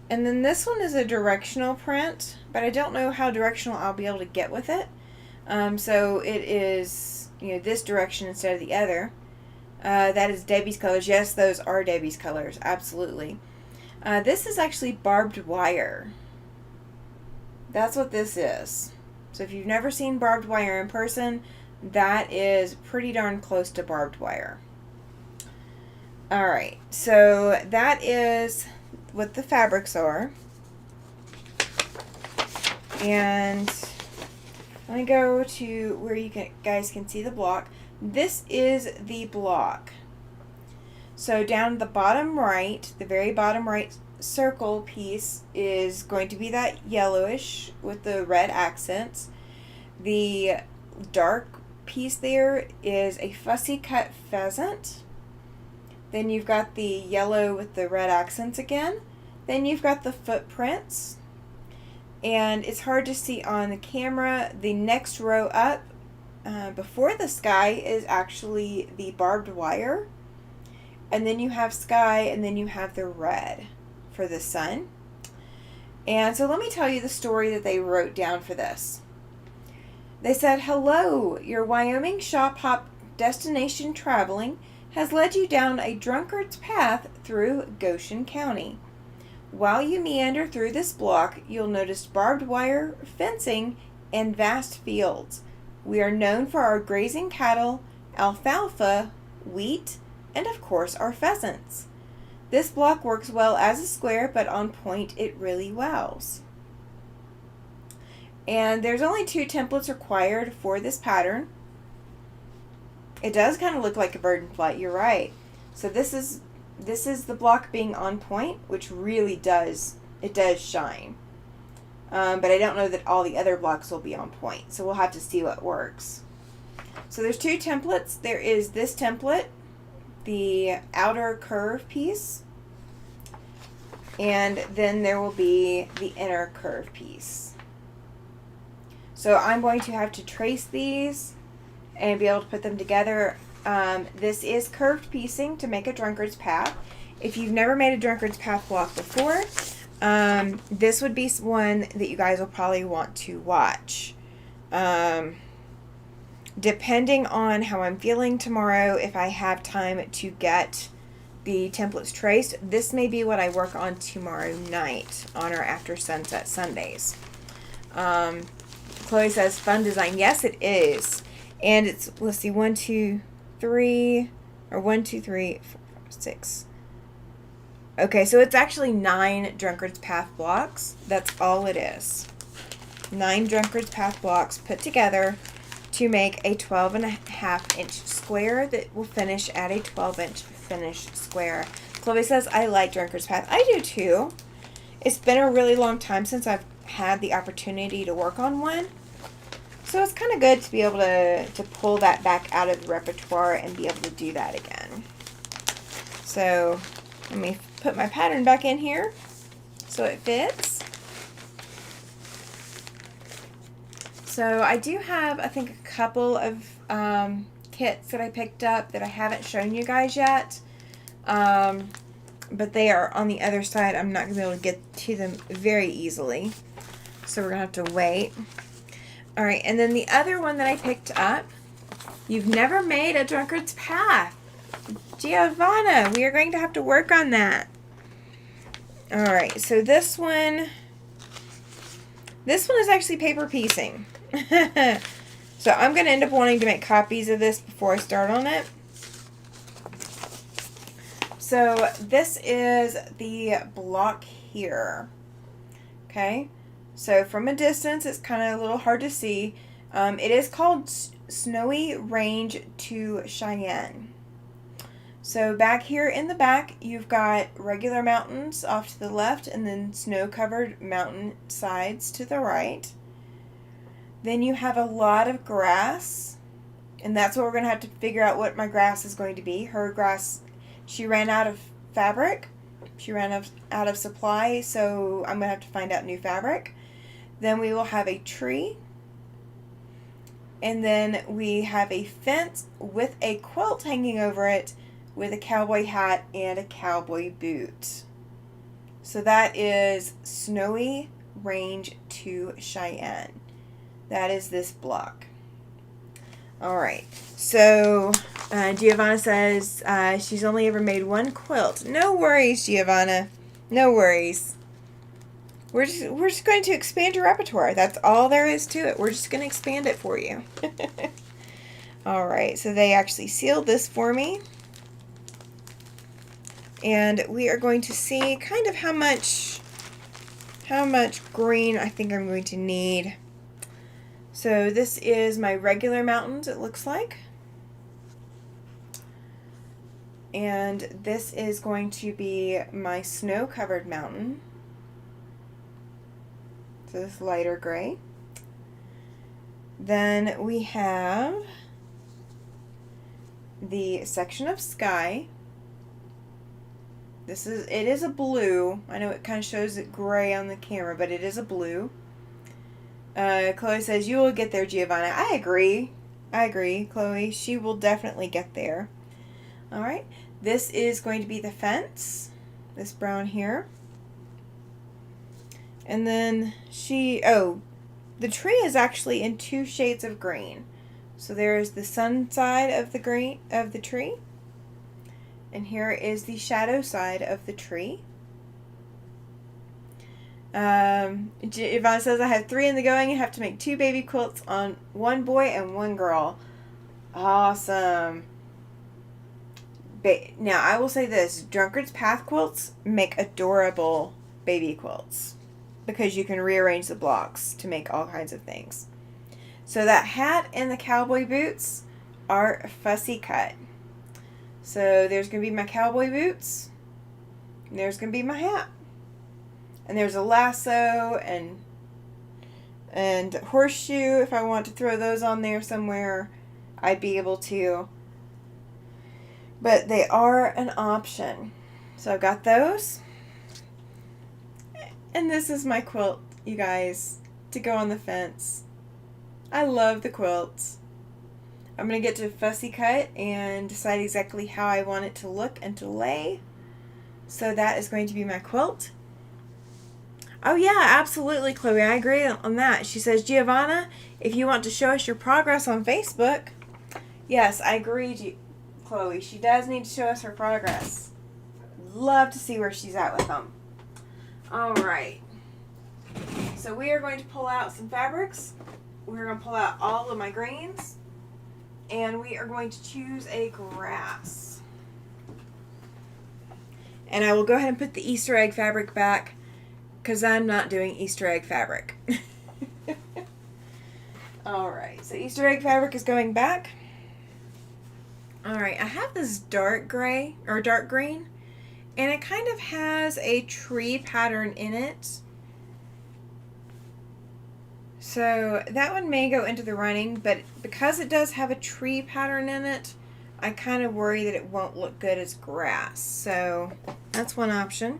And then this one is a directional print, but I don't know how directional I'll be able to get with it. So it is, you know, this direction instead of the other. That is Debbie's colors. Yes, those are Debbie's colors. Absolutely. This is actually barbed wire. That's what this is. So if you've never seen barbed wire in person, that is pretty darn close to barbed wire. Alright, so that is what the fabrics are. And let me go to where you guys can see the block. This is the block. So down the bottom right, the very bottom right circle piece is going to be that yellowish with the red accents. The dark piece there is a fussy cut pheasant. Then you've got the yellow with the red accents again. Then you've got the footprints. And it's hard to see on the camera. The next row up before the sky is actually the barbed wire. And then you have sky, and then you have the red for the sun. And so let me tell you the story that they wrote down for this. They said, "Hello, your Wyoming shop hop destination traveling has led you down a drunkard's path through Goshen County. While you meander through this block, you'll notice barbed wire, fencing, and vast fields. We are known for our grazing cattle, alfalfa, wheat, and of course our pheasants. This block works well as a square, but on point it really wows." And there's only 2 templates required for this pattern. It does kind of look like a bird in flight, you're right. So this is the block being on point, which really does shine. But I don't know that all the other blocks will be on point, so we'll have to see what works. So there's 2 templates. There is this template, the outer curve piece, And then there will be the inner curve piece. So I'm going to have to trace these and be able to put them together. This is curved piecing to make a drunkard's path. If you've never made a drunkard's path block before, this would be one that you guys will probably want to watch. Depending on how I'm feeling tomorrow, if I have time to get the templates traced, this may be what I work on tomorrow night on our After Sunset Sundays. Chloe says, fun design. Yes, it is. And it's, let's see, 1, 2, 3, 4, 6. Okay, so it's actually 9 Drunkard's Path blocks. That's all it is. 9 Drunkard's Path blocks put together to make a 12.5-inch square that will finish at a 12-inch finished square. Chloe says, I like Drunkard's Path. I do too. It's been a really long time since I've had the opportunity to work on one. So it's kind of good to be able to pull that back out of the repertoire and be able to do that again. So let me put my pattern back in here so it fits. So I do have, I think, a couple of kits that I picked up that I haven't shown you guys yet. But they are on the other side. I'm not going to be able to get to them very easily. So we're going to have to wait. Alright, and then the other one that I picked up, you've never made a Drunkard's Path. Giovanna, we are going to have to work on that. Alright, so this one is actually paper piecing. So I'm going to end up wanting to make copies of this before I start on it. So this is the block here. Okay. So from a distance, it's kind of a little hard to see. It is called Snowy Range to Cheyenne. So back here in the back, you've got regular mountains off to the left and then snow-covered mountain sides to the right. Then you have a lot of grass, and that's what we're going to have to figure out what my grass is going to be. Her grass, she ran out of fabric. She ran out of supply, so I'm going to have to find out new fabric. Then we will have a tree. And then we have a fence with a quilt hanging over it with a cowboy hat and a cowboy boot. So that is Snowy Range to Cheyenne. That is this block. Alright, so Giovanna says she's only ever made one quilt. No worries, Giovanna. No worries. We're just going to expand your repertoire. That's all there is to it. We're just going to expand it for you. Alright, so they actually sealed this for me. And we are going to see kind of how much green I think I'm going to need. So this is my regular mountains, it looks like. And this is going to be my snow-covered mountain. So this lighter gray. Then we have the section of sky. It is a blue. I know it kind of shows it gray on the camera, but it is a blue. Chloe says, you will get there, Giovanna. I agree, Chloe. She will definitely get there. Alright. This is going to be the fence. This brown here. And then the tree is actually in 2 shades of green. So there is the sun side of the green of the tree. And here is the shadow side of the tree. Yvonne says, I have 3 in the going and have to make 2 baby quilts on 1 boy and 1 girl. Awesome. Now, I will say this. Drunkard's Path quilts make adorable baby quilts because you can rearrange the blocks to make all kinds of things. So that hat and the cowboy boots are fussy cut. So there's going to be my cowboy boots. And there's going to be my hat. And there's a lasso and horseshoe. If I want to throw those on there somewhere, I'd be able to. But they are an option. So I've got those. And this is my quilt, you guys, to go on the fence. I love the quilts. I'm going to get to fussy cut and decide exactly how I want it to look and to lay. So that is going to be my quilt. Oh yeah, absolutely, Chloe. I agree on that. She says, Giovanna, if you want to show us your progress on Facebook. Yes, I agree, Chloe. She does need to show us her progress. Love to see where she's at with them. All right. So we are going to pull out some fabrics. We're going to pull out all of my greens. And we are going to choose a grass. And I will go ahead and put the Easter egg fabric back because I'm not doing Easter egg fabric. Alright, so Easter egg fabric is going back. Alright, I have this dark gray, or dark green, and it kind of has a tree pattern in it. So that one may go into the running, but because it does have a tree pattern in it, I kind of worry that it won't look good as grass. So that's one option.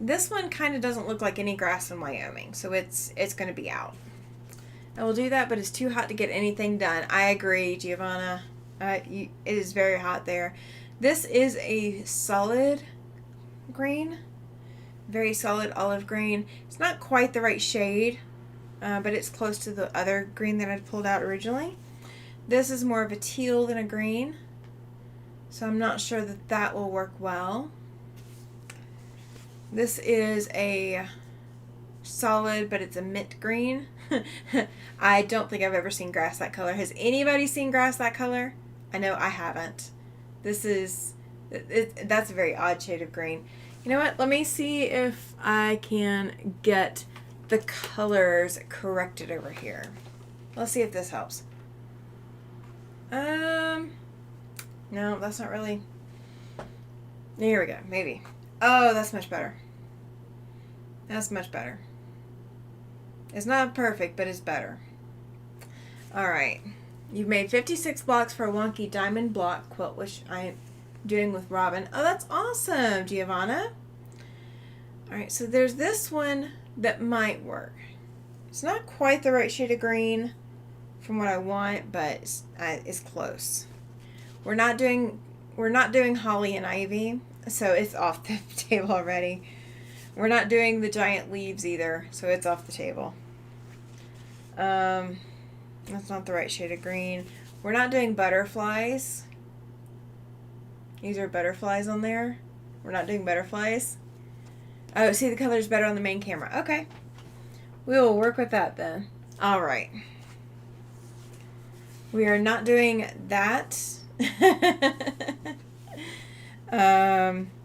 This one kind of doesn't look like any grass in Wyoming, so it's going to be out. I will do that, but it's too hot to get anything done. I agree, Giovanna. It is very hot there. This is a solid green, very solid olive green. It's not quite the right shade, but it's close to the other green that I pulled out originally. This is more of a teal than a green, so I'm not sure that that will work well. This is a solid, but it's a mint green. I don't think I've ever seen grass that color. Has anybody seen grass that color? I know I haven't. That's a very odd shade of green. You know what? Let me see if I can get the colors corrected over here. Let's see if this helps. No, that's not really. Here we go. Maybe. Oh, that's much better. That's much better. It's not perfect, but it's better. Alright. You've made 56 blocks for a wonky diamond block quilt, which I'm doing with Robin. Oh, that's awesome, Giovanna. Alright, so there's this one that might work. It's not quite the right shade of green from what I want, but it's close. We're not doing holly and ivy, so it's off the table already. We're not doing the giant leaves either, so it's off the table. That's not the right shade of green. We're not doing butterflies. These are butterflies on there. We're not doing butterflies. Oh, see, the color's better on the main camera. Okay. We will work with that then. All right. We are not doing that.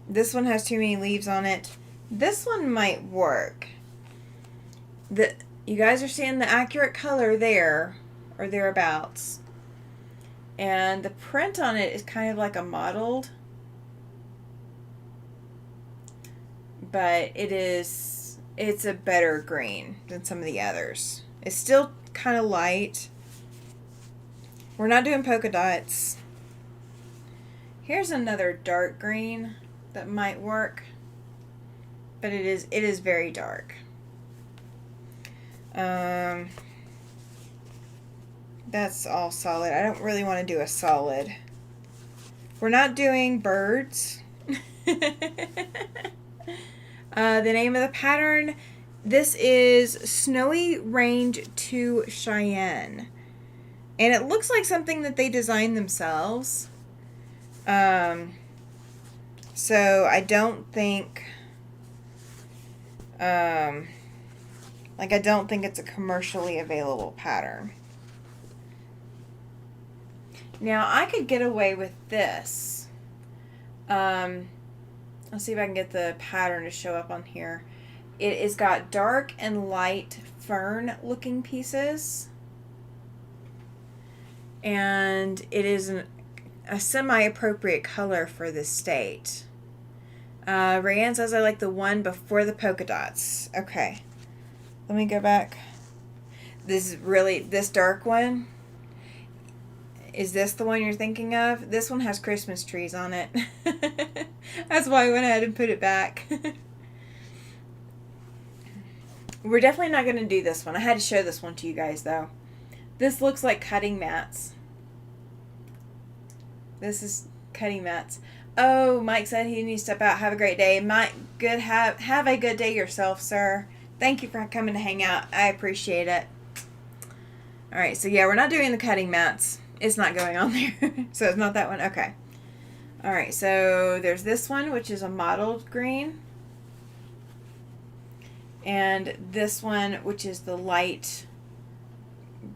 This one has too many leaves on it. This one might work. You guys are seeing the accurate color there, or thereabouts. And the print on it is kind of like a mottled. But it's a better green than some of the others. It's still kind of light. We're not doing polka dots. Here's another dark green that might work, but it is very dark. That's all solid. I don't really want to do a solid. We're not doing birds. The name of the pattern, this is Snowy Range to Cheyenne. And it looks like something that they designed themselves. So I don't think, I don't think it's a commercially available pattern. Now, I could get away with this. Let's see if I can get the pattern to show up on here. It has got dark and light fern looking pieces. And it is a semi-appropriate color for this state. Rayanne says I like the one before the polka dots. Okay. Let me go back. This dark one. Is this the one you're thinking of? This one has Christmas trees on it. That's why I went ahead and put it back. We're definitely not going to do this one. I had to show this one to you guys, though. This looks like cutting mats. This is cutting mats. Oh, Mike said he needs to step out. Have a great day. Mike, have a good day yourself, sir. Thank you for coming to hang out. I appreciate it. All right, so yeah, we're not doing the cutting mats. It's not going on there. So it's not that one. Okay. All right, so there's this one, which is a mottled green. And this one, which is the light,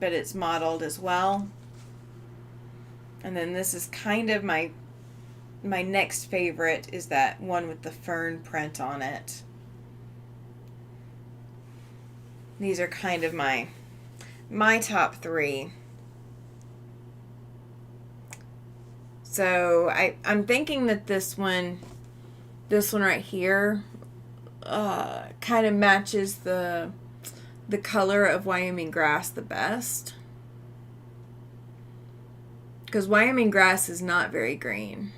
but it's mottled as well. And then this is kind of my next favorite is that one with the fern print on it. These are kind of my top three. So I'm thinking that this one right here kind of matches the color of Wyoming grass the best. Because Wyoming grass is not very green.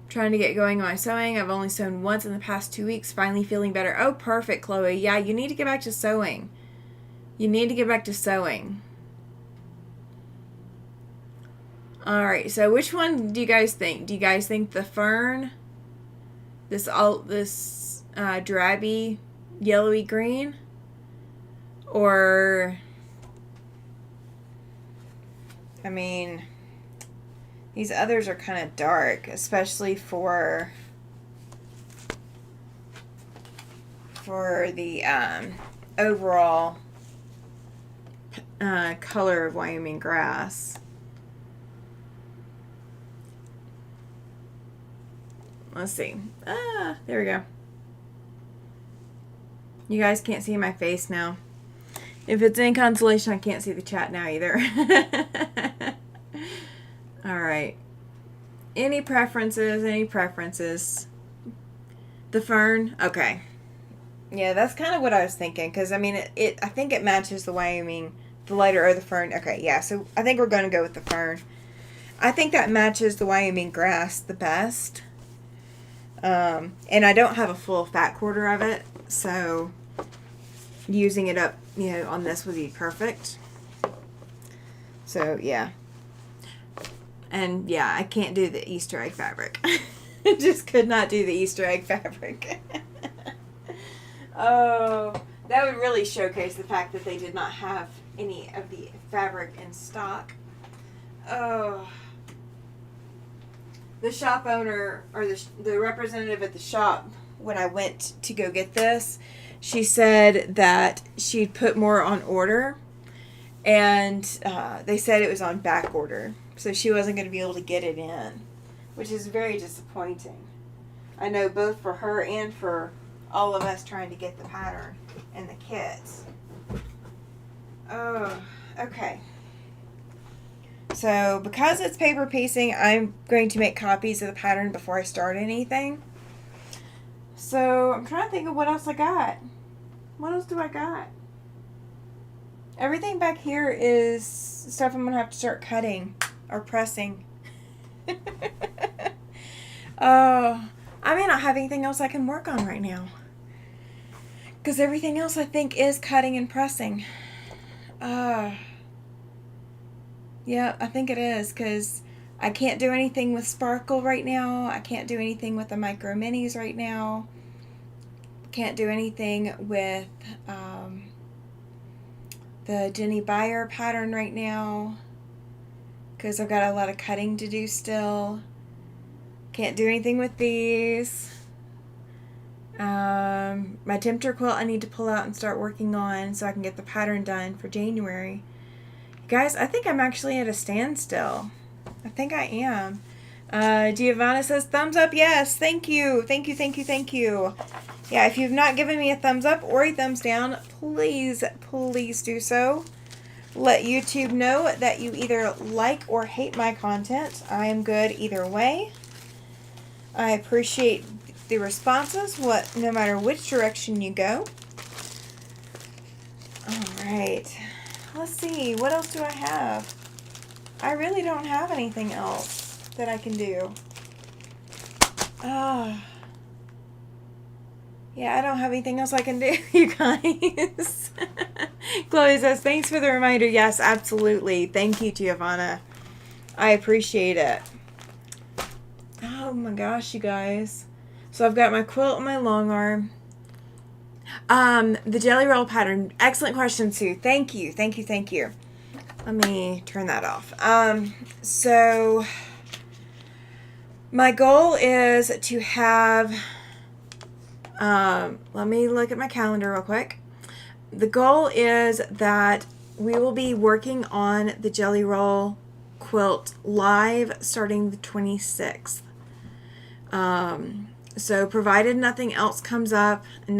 I'm trying to get going on my sewing. I've only sewn once in the past 2 weeks. Finally feeling better. Oh, perfect, Chloe. Yeah, you need to get back to sewing. You need to get back to sewing. Alright, so which one do you guys think? Do you guys think the fern, this drabby yellowy green, or, I mean, these others are kind of dark, especially for the overall color of Wyoming grass. Let's see. There we go. You guys can't see my face now. If it's any consolation, I can't see the chat now either. Alright. Any preferences? Any preferences? The fern? Okay. Yeah, that's kind of what I was thinking. Because, I mean, I think it matches the Wyoming, the lighter or the fern. Okay, yeah. So, I think we're going to go with the fern. I think that matches the Wyoming grass the best. And I don't have a full fat quarter of it, so using it up, on this would be perfect. So, yeah. And, yeah, I can't do the Easter egg fabric. Just could not do the Easter egg fabric. Oh, that would really showcase the fact that they did not have any of the fabric in stock. Oh. The shop owner, or the representative at the shop, when I went to go get this, she said that she'd put more on order, and they said it was on back order, so she wasn't going to be able to get it in, which is very disappointing. I know both for her and for all of us trying to get the pattern and the kits. Oh, okay. So, because it's paper piecing, I'm going to make copies of the pattern before I start anything. So, I'm trying to think of what else I got. What else do I got? Everything back here is stuff I'm going to have to start cutting or pressing. I may not have anything else I can work on right now. Because everything else I think is cutting and pressing. Yeah, I think it is, because I can't do anything with Sparkle right now. I can't do anything with the Micro Minis right now. Can't do anything with the Jenny Beyer pattern right now, because I've got a lot of cutting to do still. Can't do anything with these. My Tempter quilt I need to pull out and start working on so I can get the pattern done for January. Guys, I think I'm actually at a standstill. I think I am. Giovanna says, thumbs up, yes. Thank you. Thank you, thank you, thank you. Yeah, if you've not given me a thumbs up or a thumbs down, please, please do so. Let YouTube know that you either like or hate my content. I am good either way. I appreciate the responses, no matter which direction you go. All right. Let's see, what else do I have? I really don't have anything else that I can do. Yeah, I don't have anything else I can do, you guys. Chloe says, thanks for the reminder. Yes, absolutely. Thank you, Giovanna. I appreciate it. Oh my gosh, you guys. So I've got my quilt and my long arm. The jelly roll pattern. Excellent question, Sue. Thank you. Thank you. Thank you. Let me turn that off. So my goal is to have, let me look at my calendar real quick. The goal is that we will be working on the jelly roll quilt live starting the 26th. So provided nothing else comes up and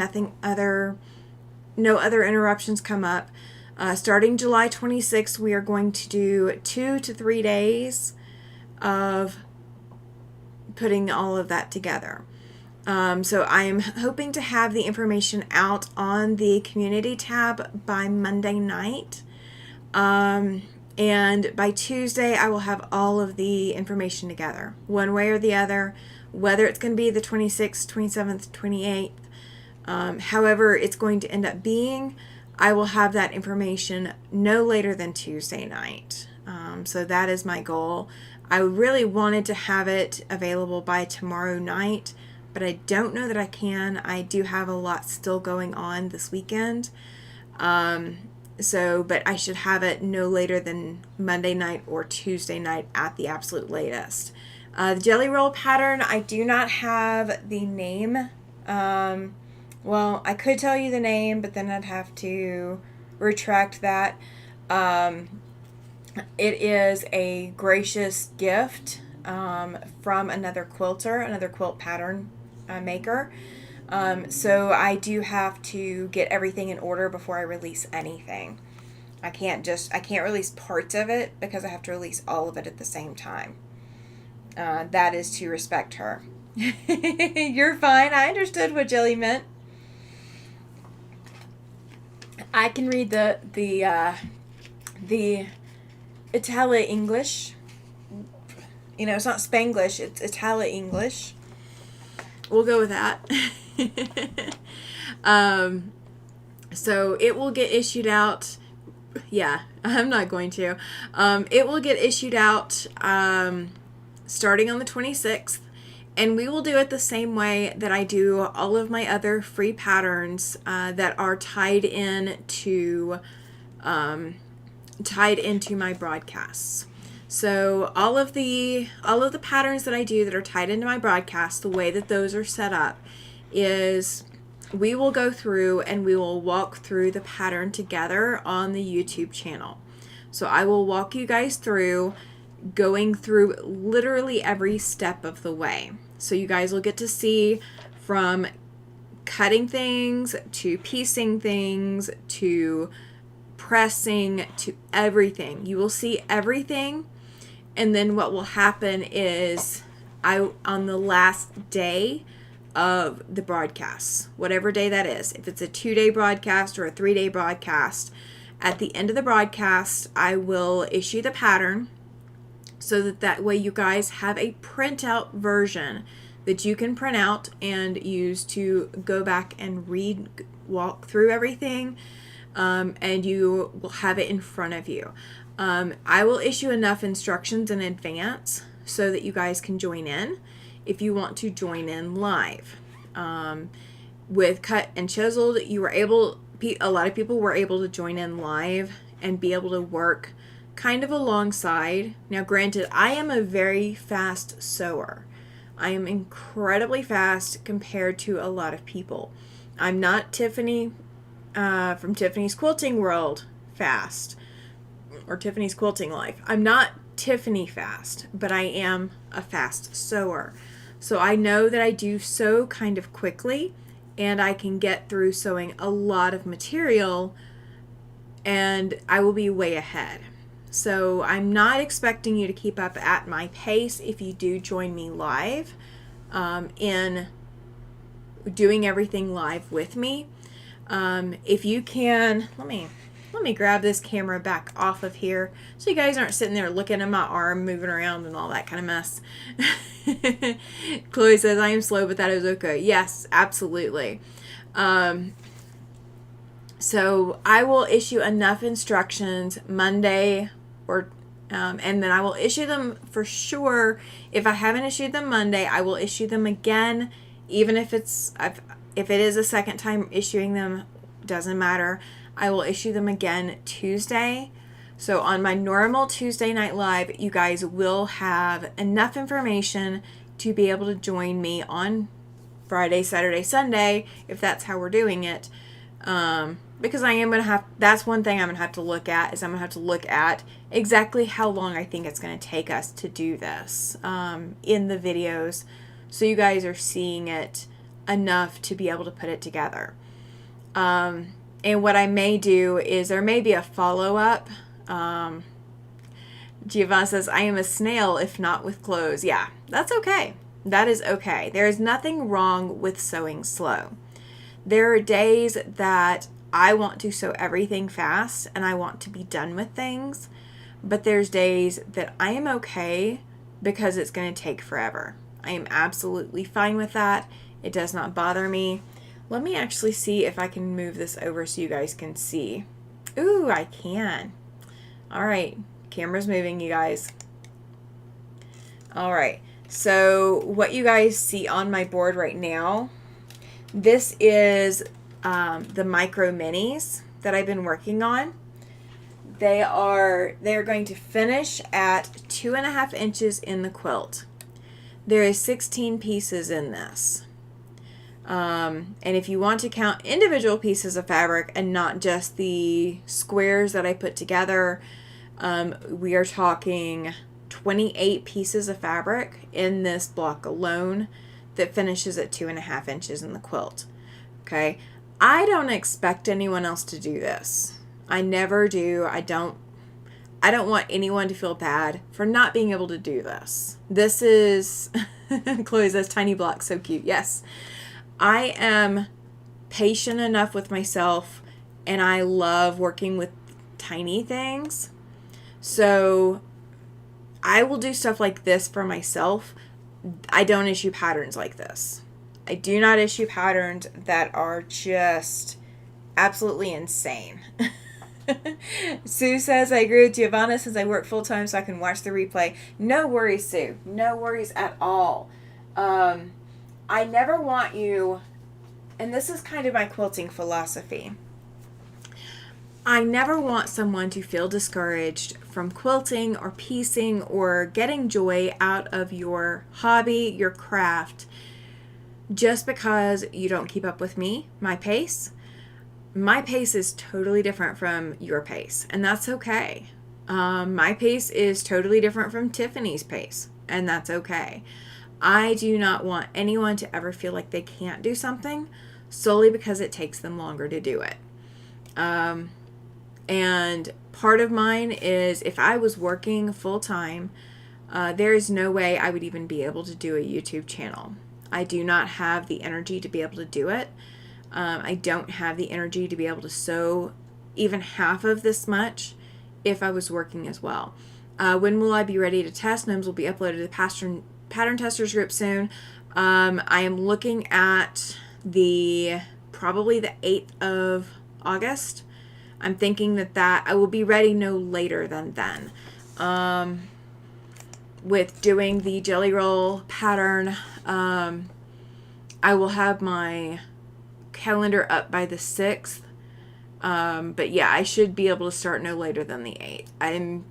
no other interruptions come up, starting July 26th, we are going to do 2 to 3 days of putting all of that together. So I am hoping to have the information out on the community tab by Monday night. And by Tuesday, I will have all of the information together, one way or the other, whether it's going to be the 26th, 27th, 28th, however it's going to end up being, I will have that information no later than Tuesday night. So that is my goal. I really wanted to have it available by tomorrow night, but I don't know that I can. I do have a lot still going on this weekend. But I should have it no later than Monday night or Tuesday night at the absolute latest. The jelly roll pattern, I do not have the name. Well, I could tell you the name, but then I'd have to retract that. It is a gracious gift from another quilter, another quilt pattern maker. So I do have to get everything in order before I release anything. I can't release parts of it because I have to release all of it at the same time. That is to respect her. You're fine. I understood what Jelly meant. I can read the Italian English. You know, it's not Spanglish, it's Italian English. We'll go with that. So it will get issued out. Yeah, I'm not going to. It will get issued out starting on the 26th, and we will do it the same way that I do all of my other free patterns that are tied into my broadcasts. So all of the patterns that I do that are tied into my broadcast, the way that those are set up is we will go through and we will walk through the pattern together on the YouTube channel. So I will walk you guys through going through literally every step of the way. So you guys will get to see from cutting things to piecing things to pressing to everything. You will see everything. And then what will happen is on the last day of the broadcast, whatever day that is, if it's a 2-day broadcast or a 3-day broadcast, at the end of the broadcast, I will issue the pattern so that way you guys have a printout version that you can print out and use to go back and walk through everything, and you will have it in front of you. I will issue enough instructions in advance so that you guys can join in if you want to join in live. With Cut and Chiseled, a lot of people were able to join in live and be able to work kind of alongside. Now, granted, I am a very fast sewer. I am incredibly fast compared to a lot of people. I'm not Tiffany from Tiffany's Quilting World fast, or Tiffany's Quilting Life. I'm not Tiffany fast, but I am a fast sewer. So I know that I do sew kind of quickly, and I can get through sewing a lot of material, and I will be way ahead. So I'm not expecting you to keep up at my pace if you do join me live in doing everything live with me. If you can, let me grab this camera back off of here so you guys aren't sitting there looking at my arm moving around and all that kind of mess. Chloe says, I am slow, but that is okay. Yes, absolutely. So I will issue enough instructions Monday and then I will issue them for sure. If I haven't issued them Monday, I will issue them again, even if it is a second time issuing them, doesn't matter. I will issue them again Tuesday. So on my normal Tuesday night live, you guys will have enough information to be able to join me on Friday, Saturday, Sunday, if that's how we're doing it. Because I am going to have, that's one thing I'm going to have to look at, is I'm going to have to look at exactly how long I think it's going to take us to do this in the videos, so you guys are seeing it enough to be able to put it together. And what I may do is there may be a follow-up. Giovanna says, I am a snail if not with clothes. Yeah, that's okay. That is okay. There is nothing wrong with sewing slow. There are days that I want to sew everything fast and I want to be done with things, but there's days that I am okay because it's going to take forever. I am absolutely fine with that. It does not bother me. Let me actually see if I can move this over so you guys can see. Ooh, I can. All right, camera's moving, you guys. All right, so what you guys see on my board right now, this is the micro minis that I've been working on. They're going to finish at 2.5 inches in the quilt. There is 16 pieces in this. And if you want to count individual pieces of fabric and not just the squares that I put together, we are talking 28 pieces of fabric in this block alone that finishes at 2.5 inches in the quilt. Okay. I don't expect anyone else to do this. I never do. I don't want anyone to feel bad for not being able to do this. This is, Chloe says, tiny blocks, so cute. Yes. I am patient enough with myself and I love working with tiny things. So I will do stuff like this for myself. I don't issue patterns like this. I do not issue patterns that are just absolutely insane. Sue says, I agree with Giovanna since I work full time so I can watch the replay. No worries, Sue. No worries at all. I never want you, and this is kind of my quilting philosophy, I never want someone to feel discouraged from quilting or piecing or getting joy out of your hobby, your craft, just because you don't keep up with me, my pace. My pace is totally different from your pace, and that's okay. My pace is totally different from Tiffany's pace, and that's okay. I do not want anyone to ever feel like they can't do something solely because it takes them longer to do it. And part of mine is if I was working full time, there is no way I would even be able to do a YouTube channel. I do not have the energy to be able to do it. I don't have the energy to be able to sew even half of this much if I was working as well. When will I be ready to test? Gnomes will be uploaded to the Pattern Testers group soon. I am looking at probably the 8th of August. I'm thinking that I will be ready no later than then. With doing the jelly roll pattern, I will have my calendar up by the 6th. But yeah, I should be able to start no later than the 8th.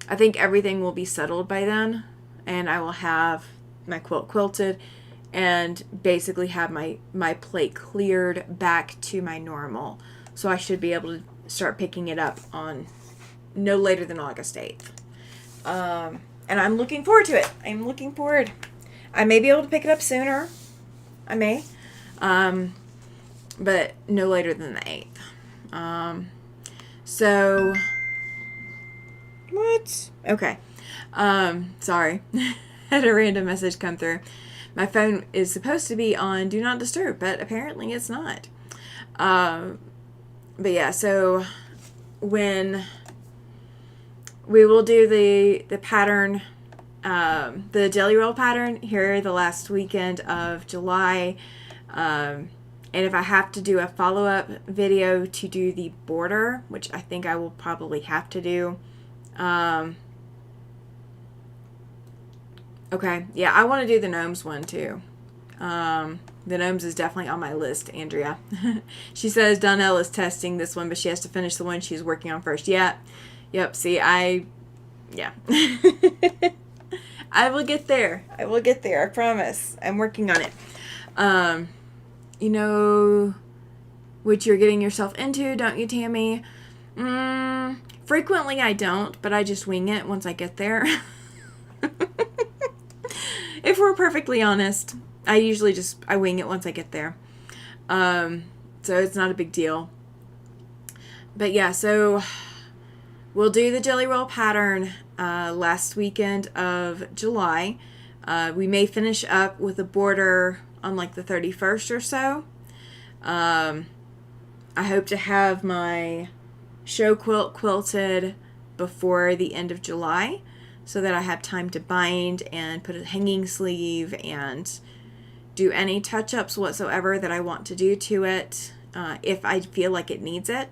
I think everything will be settled by then, and I will have my quilt quilted and basically have my plate cleared back to my normal. So I should be able to start picking it up on no later than August 8th. And I'm looking forward to it. I'm looking forward. I may be able to pick it up sooner. I may. But no later than the 8th. So... What? Okay. Sorry. Had a random message come through. My phone is supposed to be on Do Not Disturb, but apparently it's not. But yeah, so when we will do the pattern, the jelly roll pattern here the last weekend of July, And if I have to do a follow-up video to do the border, which I think I will probably have to do. Okay, yeah, I want to do the gnomes one too. The gnomes is definitely on my list, Andrea. She says Donnell is testing this one, but she has to finish the one she's working on first. Yeah, yep, see, yeah. I will get there. I will get there, I promise. I'm working on it. You know what you're getting yourself into, don't you, Tammy? Frequently I don't, but I just wing it once I get there. If we're perfectly honest, I usually I wing it once I get there. So it's not a big deal. But yeah, so we'll do the jelly roll pattern last weekend of July. We may finish up with a border on like the 31st or so. I hope to have my show quilt quilted before the end of July so that I have time to bind and put a hanging sleeve and do any touch-ups whatsoever that I want to do to it if I feel like it needs it.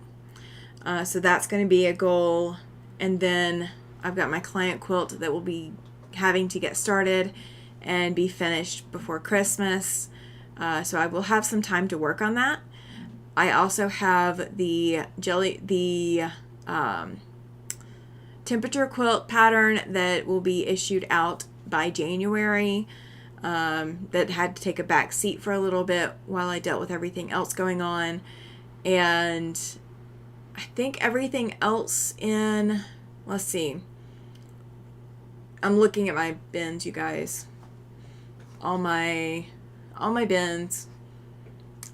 So that's going to be a goal. And then I've got my client quilt that will be having to get started and be finished before Christmas. So I will have some time to work on that. I also have the temperature quilt pattern that will be issued out by January. That had to take a back seat for a little bit while I dealt with everything else going on. And I think everything else let's see. I'm looking at my bins, you guys. All my bins.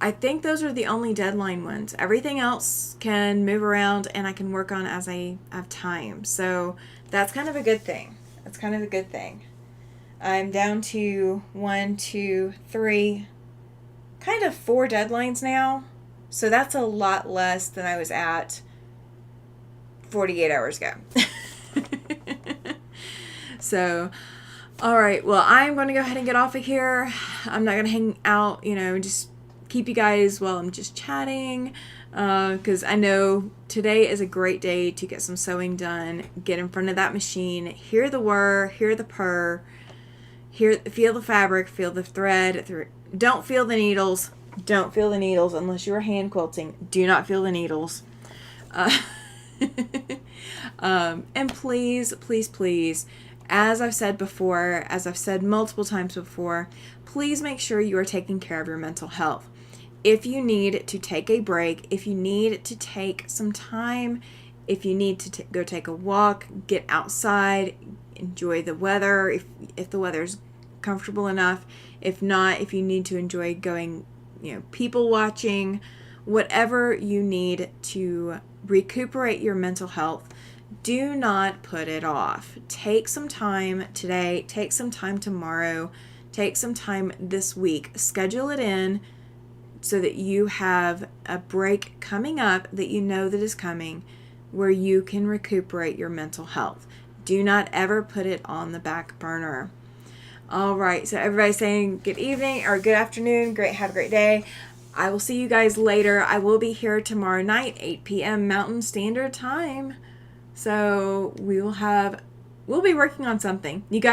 I think those are the only deadline ones. Everything else can move around and I can work on as I have time. So that's kind of a good thing. That's kind of a good thing. I'm down to 1, 2, 3, kind of 4 deadlines now. So that's a lot less than I was at 48 hours ago. So, all right. Well, I'm going to go ahead and get off of here. I'm not going to hang out, just keep you guys while I'm just chatting. Because I know today is a great day to get some sewing done. Get in front of that machine. Hear the whir, hear the purr. Feel the fabric, feel the thread. Don't feel the needles. Don't feel the needles unless you are hand quilting. Do not feel the needles. And please, please, please, as I've said before, as I've said multiple times before, please make sure you are taking care of your mental health. If you need to take a break, if you need to take some time, if you need to go take a walk, get outside, enjoy the weather, if the weather's comfortable enough. If not, if you need to enjoy going, people watching, whatever you need to recuperate your mental health, do not put it off. Take some time today, take some time tomorrow, take some time this week. Schedule it in so that you have a break coming up that you know that is coming where you can recuperate your mental health. Do not ever put it on the back burner. All right, so everybody's saying good evening or good afternoon. Have a great day. I will see you guys later. I will be here tomorrow night, 8 p.m. Mountain Standard Time. So we'll be working on something. You guys